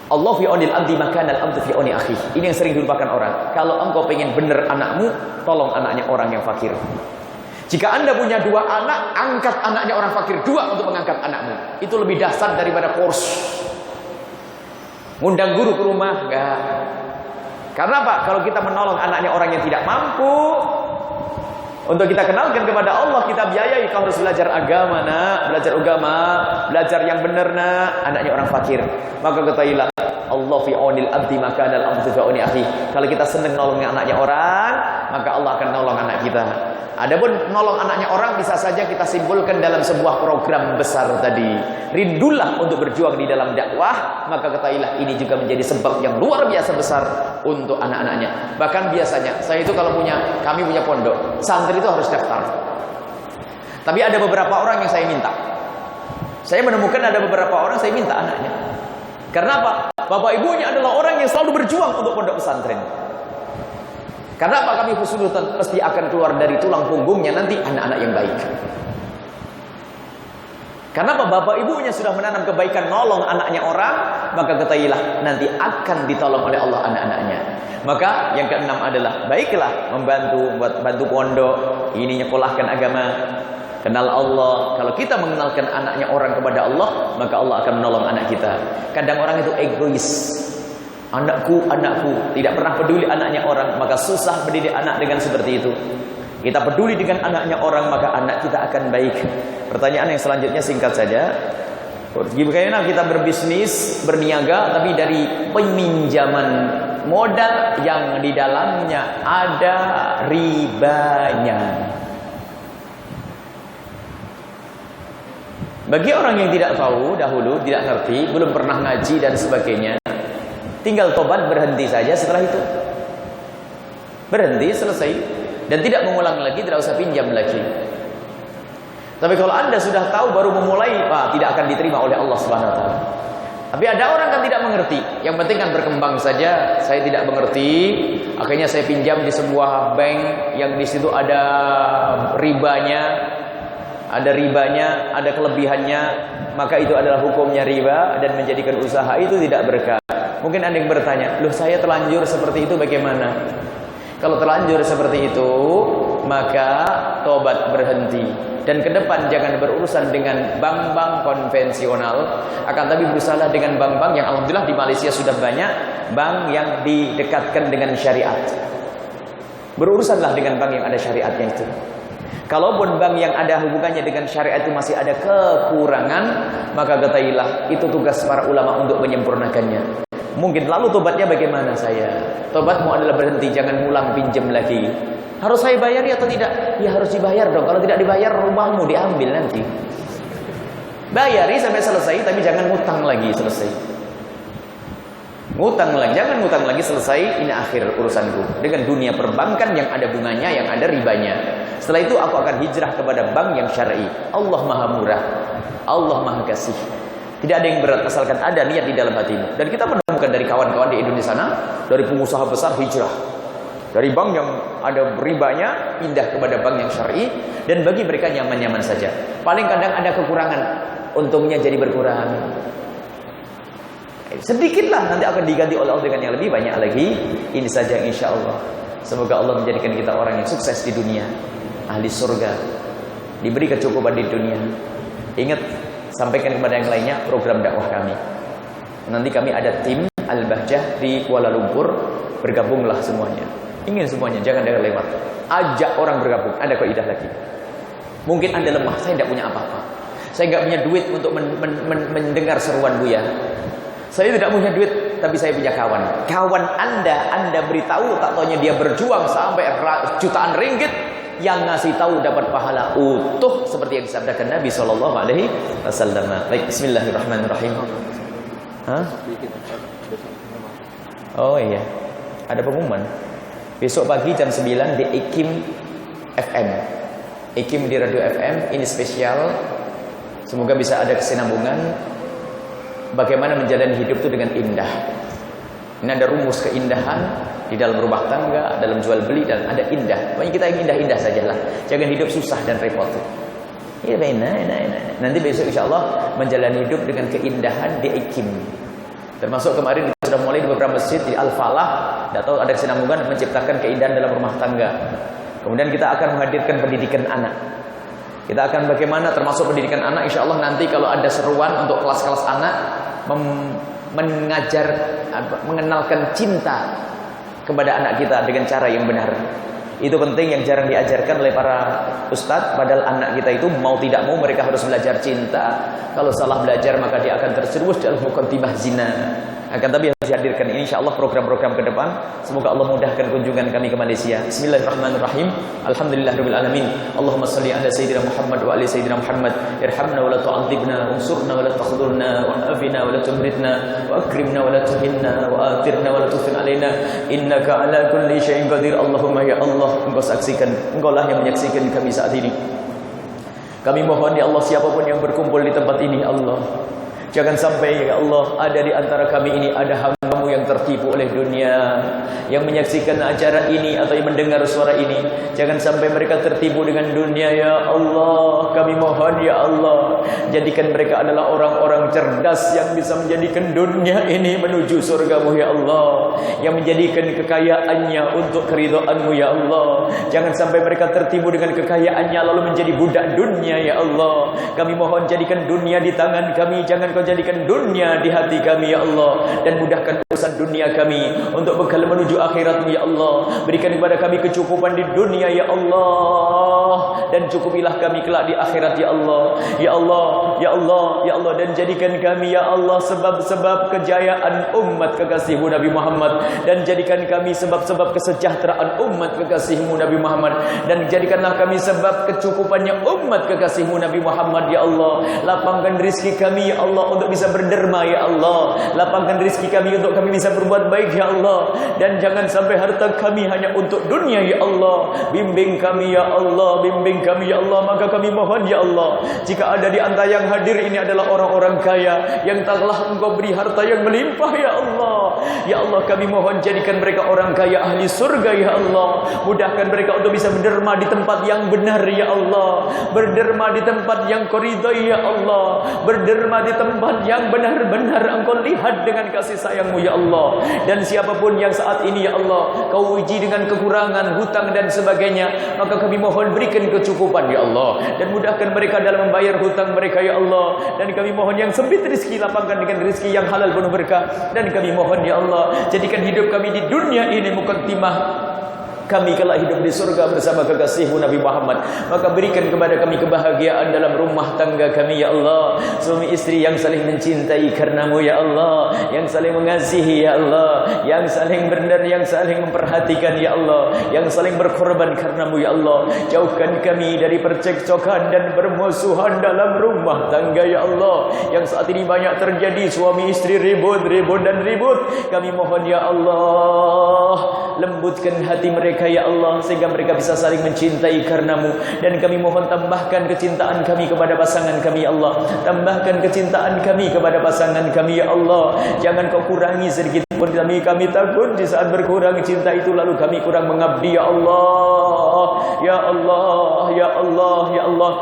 Allah fi aunil abdi maka al abdu fi auni akhi. Ini yang sering dilupakan orang. Kalau engkau pengen benar anakmu, tolong anaknya orang yang fakir. Jika Anda punya 2 anak, angkat anaknya orang fakir 2 untuk mengangkat anakmu. Itu lebih dahsyat daripada kurs. Ngundang guru ke rumah, enggak. Karena apa? Kalau kita menolong anaknya orang yang tidak mampu, untuk kita kenalkan kepada Allah, kita biayai. Kau harus belajar agama, nak, belajar agama, belajar yang benar, nak. Anaknya orang fakir, maka ketahuilah Allah fi aunil abdi maka al abdu fi auni akhi. Kalau kita senang nolong anaknya orang, maka Allah akan nolong anak kita. Adapun nolong anaknya orang bisa saja kita simpulkan dalam sebuah program besar tadi. Rindulah untuk berjuang di dalam dakwah, maka ketahuilah ini juga menjadi sebab yang luar biasa besar untuk anak-anaknya. Bahkan biasanya saya itu kalau kami punya pondok, santri itu harus daftar. Tapi ada beberapa orang yang saya minta. Saya menemukan ada beberapa orang saya minta anaknya. Karena apa? Bapak ibunya adalah orang yang selalu berjuang untuk pondok pesantren. Karena apa? Kami husnudzon pasti akan keluar dari tulang punggungnya nanti anak-anak yang baik. Karena apa? Bapak ibunya sudah menanam kebaikan, nolong anaknya orang, maka ketahuilah nanti akan ditolong oleh Allah anak-anaknya. Maka yang keenam adalah baiklah bantu pondok, ini nyekolahkan agama, kenal Allah. Kalau kita mengenalkan anaknya orang kepada Allah, maka Allah akan menolong anak kita. Kadang orang itu egois. Anakku, tidak pernah peduli anaknya orang, maka susah mendidik anak dengan seperti itu. Kita peduli dengan anaknya orang, maka anak kita akan baik. Pertanyaan yang selanjutnya singkat saja. Bagaimana kita berbisnis, berniaga, tapi dari peminjaman modal yang di dalamnya ada ribanya? Bagi orang yang tidak tahu dahulu, tidak ngerti, belum pernah ngaji dan sebagainya, tinggal tobat, berhenti saja setelah itu. Berhenti, selesai. Dan tidak mengulang lagi, tidak usah pinjam lagi. Tapi kalau Anda sudah tahu baru memulai, tidak akan diterima oleh Allah Subhanahu wa taala. Tapi ada orang kan tidak mengerti. Yang penting kan berkembang saja. Saya tidak mengerti, akhirnya saya pinjam di sebuah bank yang di situ ada ribanya. Ada ribanya, ada kelebihannya, maka itu adalah hukumnya riba dan menjadikan usaha itu tidak berkah. Mungkin Anda yang bertanya, loh saya terlanjur seperti itu bagaimana? Kalau terlanjur seperti itu, maka tobat, berhenti. Dan ke depan jangan berurusan dengan bank-bank konvensional, akan tapi berusahalah dengan bank-bank yang alhamdulillah di Malaysia sudah banyak bank yang didekatkan dengan syariat. Berurusanlah dengan bank yang ada syariatnya itu. Kalaupun bank yang ada hubungannya dengan syariat itu masih ada kekurangan, maka ketahuilah itu tugas para ulama untuk menyempurnakannya. Mungkin lalu tobatnya bagaimana saya? Tobatmu adalah berhenti, jangan ulang pinjam lagi. Harus saya bayar atau tidak? Ya harus dibayar dong. Kalau tidak dibayar rumahmu diambil nanti. Bayari sampai selesai, tapi jangan ngutang lagi selesai. Ngutang lagi, jangan ngutang lagi selesai, ini akhir urusanku. Dengan dunia perbankan yang ada bunganya, yang ada ribanya. Setelah itu aku akan hijrah kepada bank yang syar'i. Allah Maha Murah, Allah Maha Kasih. Tidak ada yang berat asalkan ada niat di dalam hatimu. Dan kita menemukan dari kawan-kawan di Indonesia sana, dari pengusaha besar hijrah dari bank yang ada ribanya pindah kepada bank yang syar'i, dan bagi mereka nyaman-nyaman saja. Paling kadang ada kekurangan, untungnya jadi berkurang. Sedikitlah, nanti akan diganti oleh Allah dengan yang lebih banyak lagi. Ini saja insya Allah. Semoga Allah menjadikan kita orang yang sukses di dunia, ahli surga, diberi kecukupan di dunia. Ingat, sampaikan kepada yang lainnya program dakwah kami. Nanti kami ada tim Al-Bahjah di Kuala Lumpur. Bergabunglah semuanya. Ingin semuanya, jangan lewat. Ajak orang bergabung. Ada kaidah lagi. Mungkin Anda lemah, saya tidak punya apa-apa. Saya nggak punya duit untuk mendengar seruan Buya. Saya tidak punya duit, tapi saya punya kawan. Kawan Anda beritahu, tak taunya dia berjuang sampai jutaan ringgit. Yang ngasih tahu dapat pahala utuh seperti yang disabdakan Nabi SAW. Baik, bismillahirrahmanirrahim. Hah? Oh iya, ada pengumuman. Besok pagi jam 9 di IKIM FM. IKIM di Radio FM, ini spesial. Semoga bisa ada kesinambungan bagaimana menjalani hidup itu dengan indah. Ini ada rumus keindahan di dalam rumah tangga, dalam jual beli, dan ada indah. Pokoknya kita yang indah-indah sajalah. Jangan hidup susah dan repot. Ya, nanti besok insya Allah menjalani hidup dengan keindahan di IKIM. Termasuk kemarin kita sudah mulai di beberapa masjid di Al-Falah. Tidak tahu ada kesinambungan menciptakan keindahan dalam rumah tangga. Kemudian kita akan menghadirkan pendidikan anak. Kita akan bagaimana termasuk pendidikan anak. Insya Allah nanti kalau ada seruan untuk kelas-kelas anak mengajar, mengenalkan cinta kepada anak kita dengan cara yang benar. Itu penting, yang jarang diajarkan oleh para ustadz. Padahal anak kita itu mau tidak mau mereka harus belajar cinta. Kalau salah belajar maka dia akan terjerumus dalam mukaddimah zina. Akan tapi harus dihadirkan ini insyaallah program-program ke depan. Semoga Allah mudahkan kunjungan kami ke Malaysia. Bismillahirrahmanirrahim. Alhamdulillahirabbil alamin. Allahumma shalli ala sayyidina Muhammad wa ali sayyidina Muhammad. Irhamna wa la tu'adzibna, unsurna wa la takhdhurna, wa'afina wa la tumritna, wa akrimna wa la tuhinna, wa atirna wa la tuthir alaina. Innaka ala kulli syai'in qadir. Allahumma ya Allah, Engkau saksikan, Engkau lah yang menyaksikan kami saat ini. Kami mohon ya Allah, siapapun yang berkumpul di tempat ini ya Allah, jangan sampai ya Allah ada di antara kami ini ada hamba-Mu yang tertipu oleh dunia, yang menyaksikan acara ini atau yang mendengar suara ini. Jangan sampai mereka tertipu dengan dunia ya Allah. Kami mohon ya Allah, jadikan mereka adalah orang-orang cerdas yang bisa menjadikan dunia ini menuju surga-Mu ya Allah, yang menjadikan kekayaannya untuk keridhaan-Mu ya Allah. Jangan sampai mereka tertipu dengan kekayaannya lalu menjadi budak dunia ya Allah. Kami mohon jadikan dunia di tangan kami, jangan Kau jadikan dunia di hati kami ya Allah, dan mudahkan urusan dunia kami untuk bekal menuju akhirat-Mu ya Allah. Berikan kepada kami kecukupan di dunia ya Allah, dan cukupilah kami kelak di akhirat ya Allah. Ya Allah, ya Allah, ya Allah, dan jadikan kami ya Allah sebab-sebab kejayaan umat kekasih-Mu Nabi Muhammad, dan jadikan kami sebab-sebab kesejahteraan umat kekasih-Mu Nabi Muhammad, dan jadikanlah kami sebab kecukupannya umat kekasih-Mu Nabi Muhammad ya Allah. Lapangkan rezeki kami ya Allah untuk bisa berderma ya Allah. Lapangkan rezeki kami untuk kami bisa berbuat baik ya Allah, dan jangan sampai harta kami hanya untuk dunia ya Allah. Bimbing kami ya Allah, bimbing kami ya Allah. Maka kami mohon ya Allah, jika ada di antara yang hadir ini adalah orang-orang kaya yang telah Engkau beri harta yang melimpah ya Allah, ya Allah, kami mohon jadikan mereka orang kaya ahli surga ya Allah. Mudahkan mereka untuk bisa berderma di tempat yang benar ya Allah, berderma di tempat yang Kau ridhai ya Allah, berderma di tempat yang benar-benar Engkau lihat dengan kasih sayang-Mu ya Allah. Dan siapapun yang saat ini ya Allah Kau uji dengan kekurangan, hutang dan sebagainya, maka kami mohon berikan kecukupan ya Allah, dan mudahkan mereka dalam membayar hutang mereka ya Allah. Dan kami mohon yang sempit rezeki lapangkan dengan rezeki yang halal penuh berkah. Dan kami mohon ya Allah, jadikan hidup kami di dunia ini mukaddimah kami kelak hidup di surga bersama kekasih-Mu Nabi Muhammad. Maka berikan kepada kami kebahagiaan dalam rumah tangga kami ya Allah. Suami istri yang saling mencintai karena-Mu ya Allah, yang saling mengasihi ya Allah, yang saling benar, yang saling memperhatikan ya Allah, yang saling berkorban karena-Mu ya Allah. Jauhkan kami dari percekcokan dan permusuhan dalam rumah tangga ya Allah, yang saat ini banyak terjadi, suami istri ribut dan ribut. Kami mohon ya Allah, lembutkan hati mereka ya Allah, sehingga mereka bisa saling mencintai karena-Mu. Dan kami mohon tambahkan kecintaan kami kepada pasangan kami ya Allah, tambahkan kecintaan kami kepada pasangan kami ya Allah. Jangan Kau kurangi sedikit pun kami takut di saat berkurang cinta itu lalu kami kurang mengabdi ya Allah, ya Allah, ya Allah, ya Allah.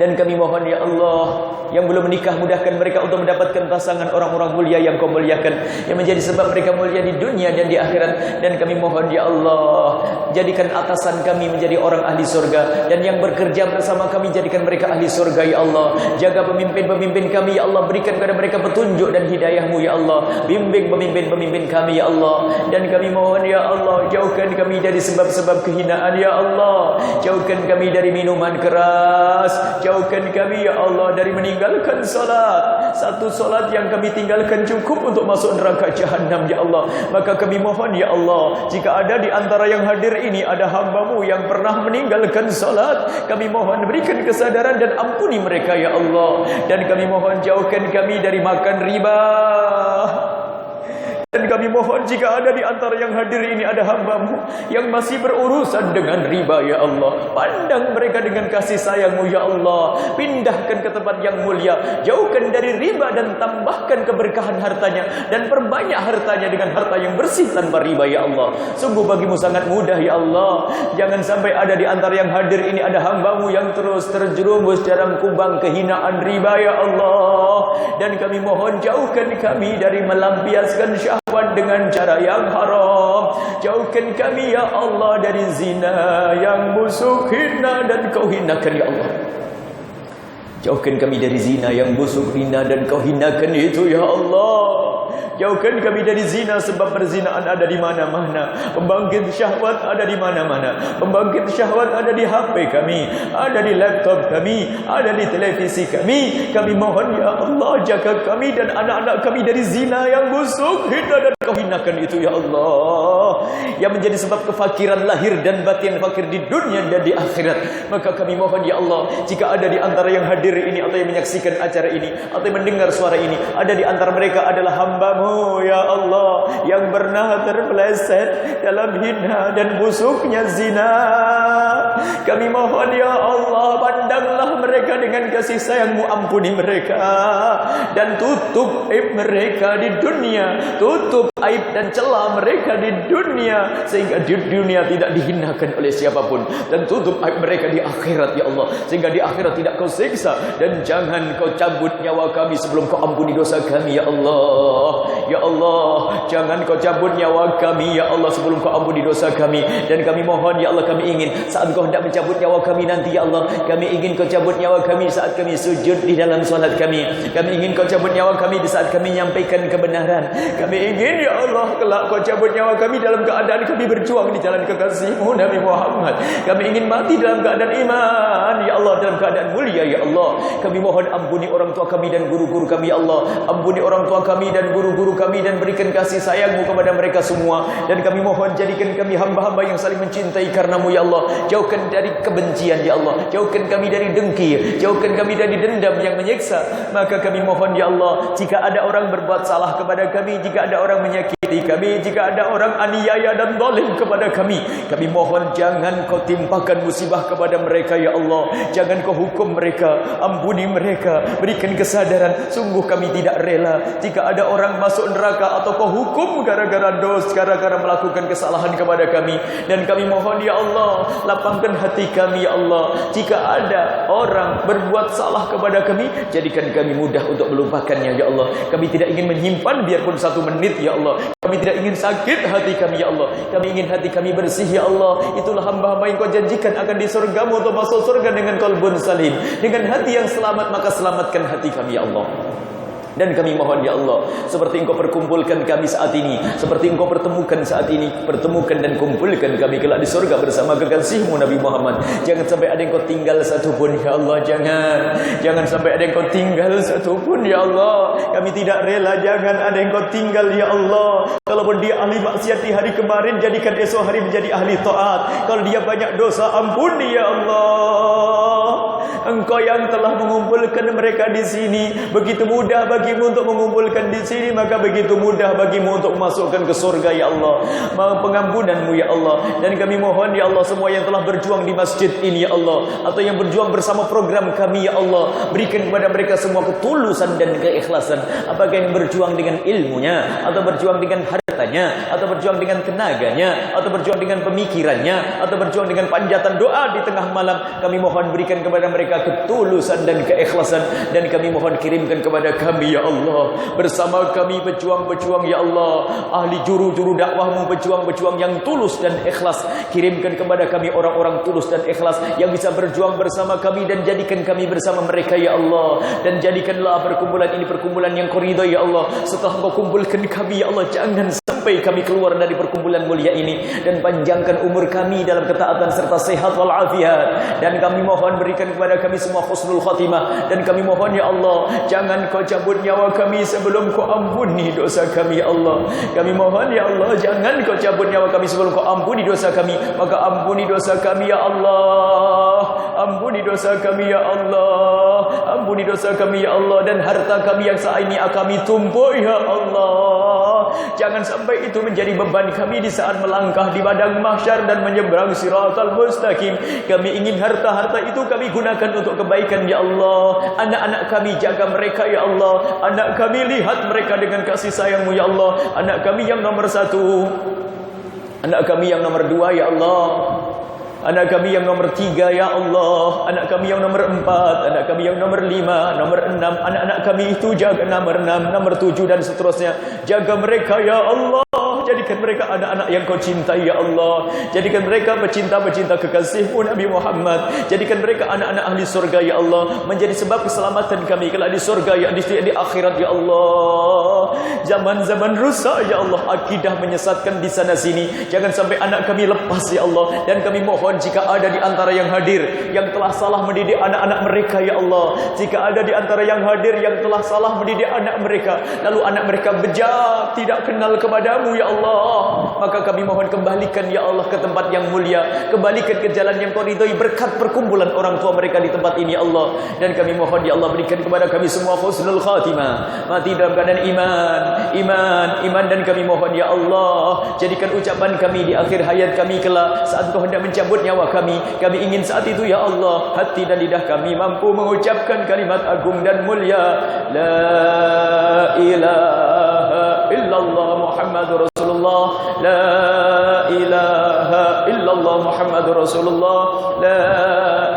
Dan kami mohon ya Allah, yang belum menikah mudahkan mereka untuk mendapatkan pasangan orang-orang mulia yang Kau muliakan, yang menjadi sebab mereka mulia di dunia dan di akhirat. Dan kami mohon ya Allah, jadikan atasan kami menjadi orang ahli surga, dan yang bekerja bersama kami jadikan mereka ahli surga ya Allah. Jaga pemimpin-pemimpin kami ya Allah, berikan kepada mereka petunjuk dan hidayah-Mu ya Allah. Bimbing pemimpin-pemimpin kami ya Allah. Dan kami mohon ya Allah, jauhkan kami dari sebab-sebab kehinaan ya Allah. Jauhkan kami dari minuman keras, jauhkan kami ya Allah dari meninggalkan salat. Satu salat yang kami tinggalkan cukup untuk masuk neraka jahanam ya Allah. Maka kami mohon ya Allah, jika ada di antara yang hadir ini ada hamba-Mu yang pernah meninggalkan salat, kami mohon berikan kesadaran dan ampuni mereka ya Allah. Dan kami mohon jauhkan kami dari makan riba. Dan kami mohon jika ada di antara yang hadir ini ada hamba-Mu yang masih berurusan dengan riba ya Allah, pandang mereka dengan kasih sayang-Mu ya Allah. Pindahkan ke tempat yang mulia, jauhkan dari riba dan tambahkan keberkahan hartanya, dan perbanyak hartanya dengan harta yang bersih tanpa riba ya Allah. Sungguh bagi-Mu sangat mudah ya Allah. Jangan sampai ada di antara yang hadir ini ada hamba-Mu yang terus terjerumus dalam kubang kehinaan riba ya Allah. Dan kami mohon jauhkan kami dari melampiaskan syahwat dengan cara yang haram. Jauhkan kami ya Allah dari zina yang busuk, hina dan Kau hinakan ya Allah. Jauhkan kami dari zina yang busuk, hina dan Kau hinakan itu ya Allah. Jauhkan kami dari zina, sebab perzinaan ada di mana-mana. Pembangkit syahwat ada di mana-mana. Pembangkit syahwat ada di HP kami, ada di laptop kami, ada di televisi kami. Kami mohon ya Allah, jaga kami dan anak-anak kami dari zina yang busuk, hina dan Kau hinakan itu ya Allah, yang menjadi sebab kefakiran lahir dan batin, fakir di dunia dan di akhirat. Maka kami mohon ya Allah, jika ada di antara yang hadir ini atau yang menyaksikan acara ini atau yang mendengar suara ini, ada di antara mereka adalah hamba-Mu ya Allah yang pernah terpeleset dalam hina dan busuknya zina, kami mohon ya Allah, pandanglah mereka dengan kasih sayang-Mu, ampuni mereka dan tutup aib mereka di dunia, tutup aib dan celah mereka di dunia, sehingga di dunia tidak dihinakan oleh siapapun, dan tutup aib mereka di akhirat ya Allah, sehingga di akhirat tidak Kau siksa. Dan jangan Kau cabut nyawa kami sebelum Kau ampuni dosa kami ya Allah. Ya Allah, jangan Kau cabut nyawa kami ya Allah sebelum Kau ampuni dosa kami. Dan kami mohon ya Allah, kami ingin saat Kau hendak mencabut nyawa kami nanti ya Allah, kami ingin Kau cabut nyawa kami saat kami sujud di dalam solat kami. Kami ingin Kau cabut nyawa kami di saat kami menyampaikan kebenaran. Kami ingin ya Allah, kelak Kau cabut nyawa kami dalam keadaan kami berjuang di jalan kekasih-Mu Nabi Muhammad. Kami ingin mati dalam keadaan iman ya Allah, dalam keadaan mulia ya Allah. Kami mohon ampuni orang tua kami dan guru-guru kami ya Allah. Ampuni orang tua kami dan guru-guru kami, dan berikan kasih sayang-Mu kepada mereka semua. Dan kami mohon jadikan kami hamba-hamba yang saling mencintai karena-Mu ya Allah. Jauhkan dari kebencian ya Allah, jauhkan kami dari dengki, jauhkan kami dari dendam yang menyiksa. Maka kami mohon ya Allah, jika ada orang berbuat salah kepada kami, jika ada orang menyakiti kami, jika ada orang aniaya dan zalim kepada kami mohon jangan Kau timpakan musibah kepada mereka ya Allah. Jangan Kau hukum mereka, ampuni mereka, berikan kesadaran. Sungguh kami tidak rela jika ada orang masuk neraka atau Kau hukum gara-gara dosa, gara-gara melakukan kesalahan kepada kami. Dan kami mohon ya Allah, lapangkan hati kami ya Allah. Jika ada orang berbuat salah kepada kami, jadikan kami mudah untuk melupakannya ya Allah. Kami tidak ingin menyimpan biarpun 1 menit ya Allah. Kami tidak ingin sakit hati kami ya Allah. Kami ingin hati kami bersih ya Allah. Itulah hamba-hamba yang Kau janjikan akan di surga-Mu untuk masuk surga dengan qalbun salim, dengan hati yang selamat. Maka selamatkan hati kami ya Allah. Dan kami mohon ya Allah, seperti Engkau perkumpulkan kami saat ini, seperti Engkau pertemukan saat ini, pertemukan dan kumpulkan kami kelak di surga bersama kekasih-Mu Nabi Muhammad. Jangan sampai ada yang Kau tinggal satupun ya Allah. Jangan sampai ada yang Kau tinggal satupun ya Allah. Kami tidak rela jangan ada yang Kau tinggal ya Allah. Kalaupun dia ahli maksiat di hari kemarin, jadikan esok hari menjadi ahli taat. Kalau dia banyak dosa, ampuni ya Allah. Engkau yang telah mengumpulkan mereka di sini, begitu mudah bagi-Mu untuk mengumpulkan di sini, maka begitu mudah bagi-Mu untuk memasukkan ke surga ya Allah. Mohon pengampunan-Mu ya Allah. Dan kami mohon ya Allah, semua yang telah berjuang di masjid ini ya Allah, atau yang berjuang bersama program kami ya Allah, berikan kepada mereka semua ketulusan dan keikhlasan. Apakah yang berjuang dengan ilmunya, atau berjuang dengan harta senjatanya, atau berjuang dengan tenaganya, atau berjuang dengan pemikirannya, atau berjuang dengan panjatan doa di tengah malam. Kami mohon berikan kepada mereka ketulusan dan keikhlasan, dan kami mohon kirimkan kepada kami ya Allah, bersama kami pejuang-pejuang ya Allah, ahli juru-juru dakwahmu, pejuang-pejuang yang tulus dan ikhlas. Kirimkan kepada kami orang-orang tulus dan ikhlas yang bisa berjuang bersama kami, dan jadikan kami bersama mereka ya Allah. Dan jadikanlah perkumpulan ini perkumpulan yang Kau ridhai ya Allah. Setelah Kau kumpulkan kami ya Allah, jangan sampai kami keluar dari perkumpulan mulia ini, dan panjangkan umur kami dalam ketaatan serta sehat walafiat. Dan kami mohon berikan kepada kami semua husnul khatimah, dan kami mohon ya Allah, jangan Kau cabut nyawa kami sebelum Kau ampuni dosa kami ya Allah. Kami mohon ya Allah, jangan Kau cabut nyawa kami sebelum Kau ampuni dosa kami. Maka ampuni dosa kami ya Allah, ampuni dosa kami ya Allah, ampuni dosa kami ya Allah. Dan harta kami yang saat ini kami tumpuk ya Allah, jangan sampai itu menjadi beban kami di saat melangkah di padang mahsyar dan menyeberang siratal mustaqim. Kami ingin harta-harta itu kami gunakan untuk kebaikan ya Allah. Anak-anak kami jaga mereka ya Allah. Anak kami lihat mereka dengan kasih sayang-Mu ya Allah. Anak kami yang nomor 1, anak kami yang nomor 2 ya Allah, anak kami yang nomor 3 ya Allah, anak kami yang nomor 4, anak kami yang nomor 5, nomor 6. Anak-anak kami itu jaga nomor 6, nomor 7 dan seterusnya. Jaga mereka ya Allah. Jadikan mereka anak-anak yang Kau cintai ya Allah. Jadikan mereka pecinta-pecinta kekasih-Mu Nabi Muhammad. Jadikan mereka anak-anak ahli surga ya Allah, menjadi sebab keselamatan kami kelak di surga ya, di akhirat ya Allah. Zaman-zaman rusak ya Allah, akidah menyesatkan di sana sini. Jangan sampai anak kami lepas ya Allah. Dan kami mohon jika ada di antara yang hadir yang telah salah mendidik anak-anak mereka ya Allah, jika ada di antara yang hadir yang telah salah mendidik anak mereka, lalu anak mereka bejat, tidak kenal kepadamu ya Allah, maka kami mohon kembalikan ya Allah ke tempat yang mulia, kembalikan ke jalan yang Kau ridhai berkat perkumpulan orang tua mereka di tempat ini ya Allah. Dan kami mohon ya Allah, berikan kepada kami semua husnul khatimah, mati dalam keadaan iman. Dan kami mohon ya Allah, jadikan ucapan kami di akhir hayat kami kelak saat Kau hendak mencabut nyawa kami. Kami ingin saat itu ya Allah, hati dan lidah kami mampu mengucapkan kalimat agung dan mulia, la ilaha illallah Muhammadur Rasulullah, la ilaha illallah Muhammadur Rasulullah, la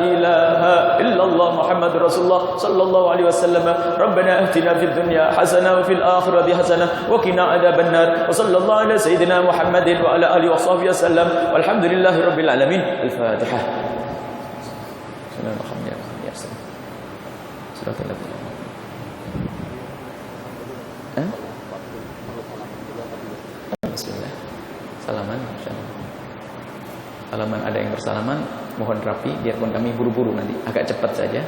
ilaha illallah Muhammadur Rasulullah sallallahu alaihi wasallam. Rabbana atina fid dunya hasanah wa fil akhirati hasanah wa qina adzabannar. Wa sallallahu ala sayyidina Muhammadin wa ala alihi wa sahbihi wasallam. Walhamdulillahi rabbil alamin. Al-Fatihah. Bismillah. Salaman, salaman, ada yang bersalaman, mohon rapi, biarpun kami buru-buru nanti, agak cepat saja.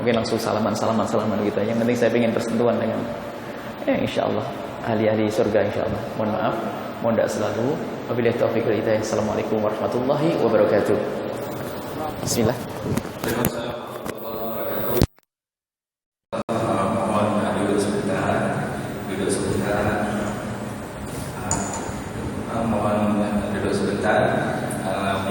Mungkin langsung salaman kita. Yang penting saya ingin bersentuhan dengan insyaallah ahli-ahli surga insyaallah. Mohon maaf, mohon doa selalu. Wabillahi taufiq wal hidayah. Assalamualaikum warahmatullahi wabarakatuh. Bismillah.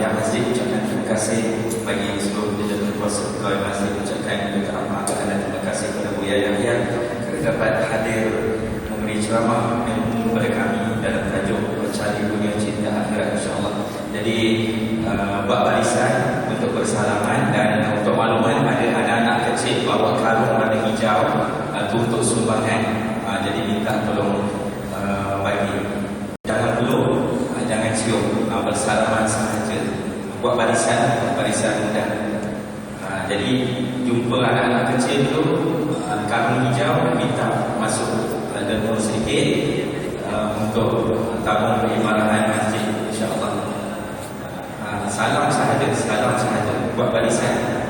Pihak masjid ucapkan terima kasih bagi seluruh jajaran kuasa pegawai masjid, ucapkan juga amat dan terima kasih kepada Buya Yahya kerana dapat hadir memberi ceramah ilmu kepada kami dalam tajuk Mencari Dunia Cinta Akhirat insya-Allah. Jadi buat barisan untuk bersalaman, dan untuk makluman ada anak-anak kecil bawa karung warna hijau untuk sumbangan. Jadi minta tolong bagi. Jangan peluk, jangan cium, bersalaman sahaja. Buat barisan mudah. Jadi jumpa anak-anak kecil tu, karung hijau, minta masuk dan turun sedikit untuk tabung peribadahan masjid insya-Allah. Salam sahaja buat barisan.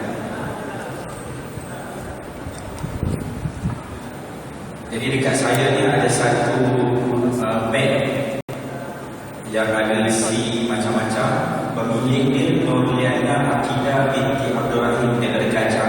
Jadi dekat saya ni ada satu beg yang ada isi macam-macam. Pemiliknya Nurliana Akidah binti Abdul Rahim, dia ada kaca.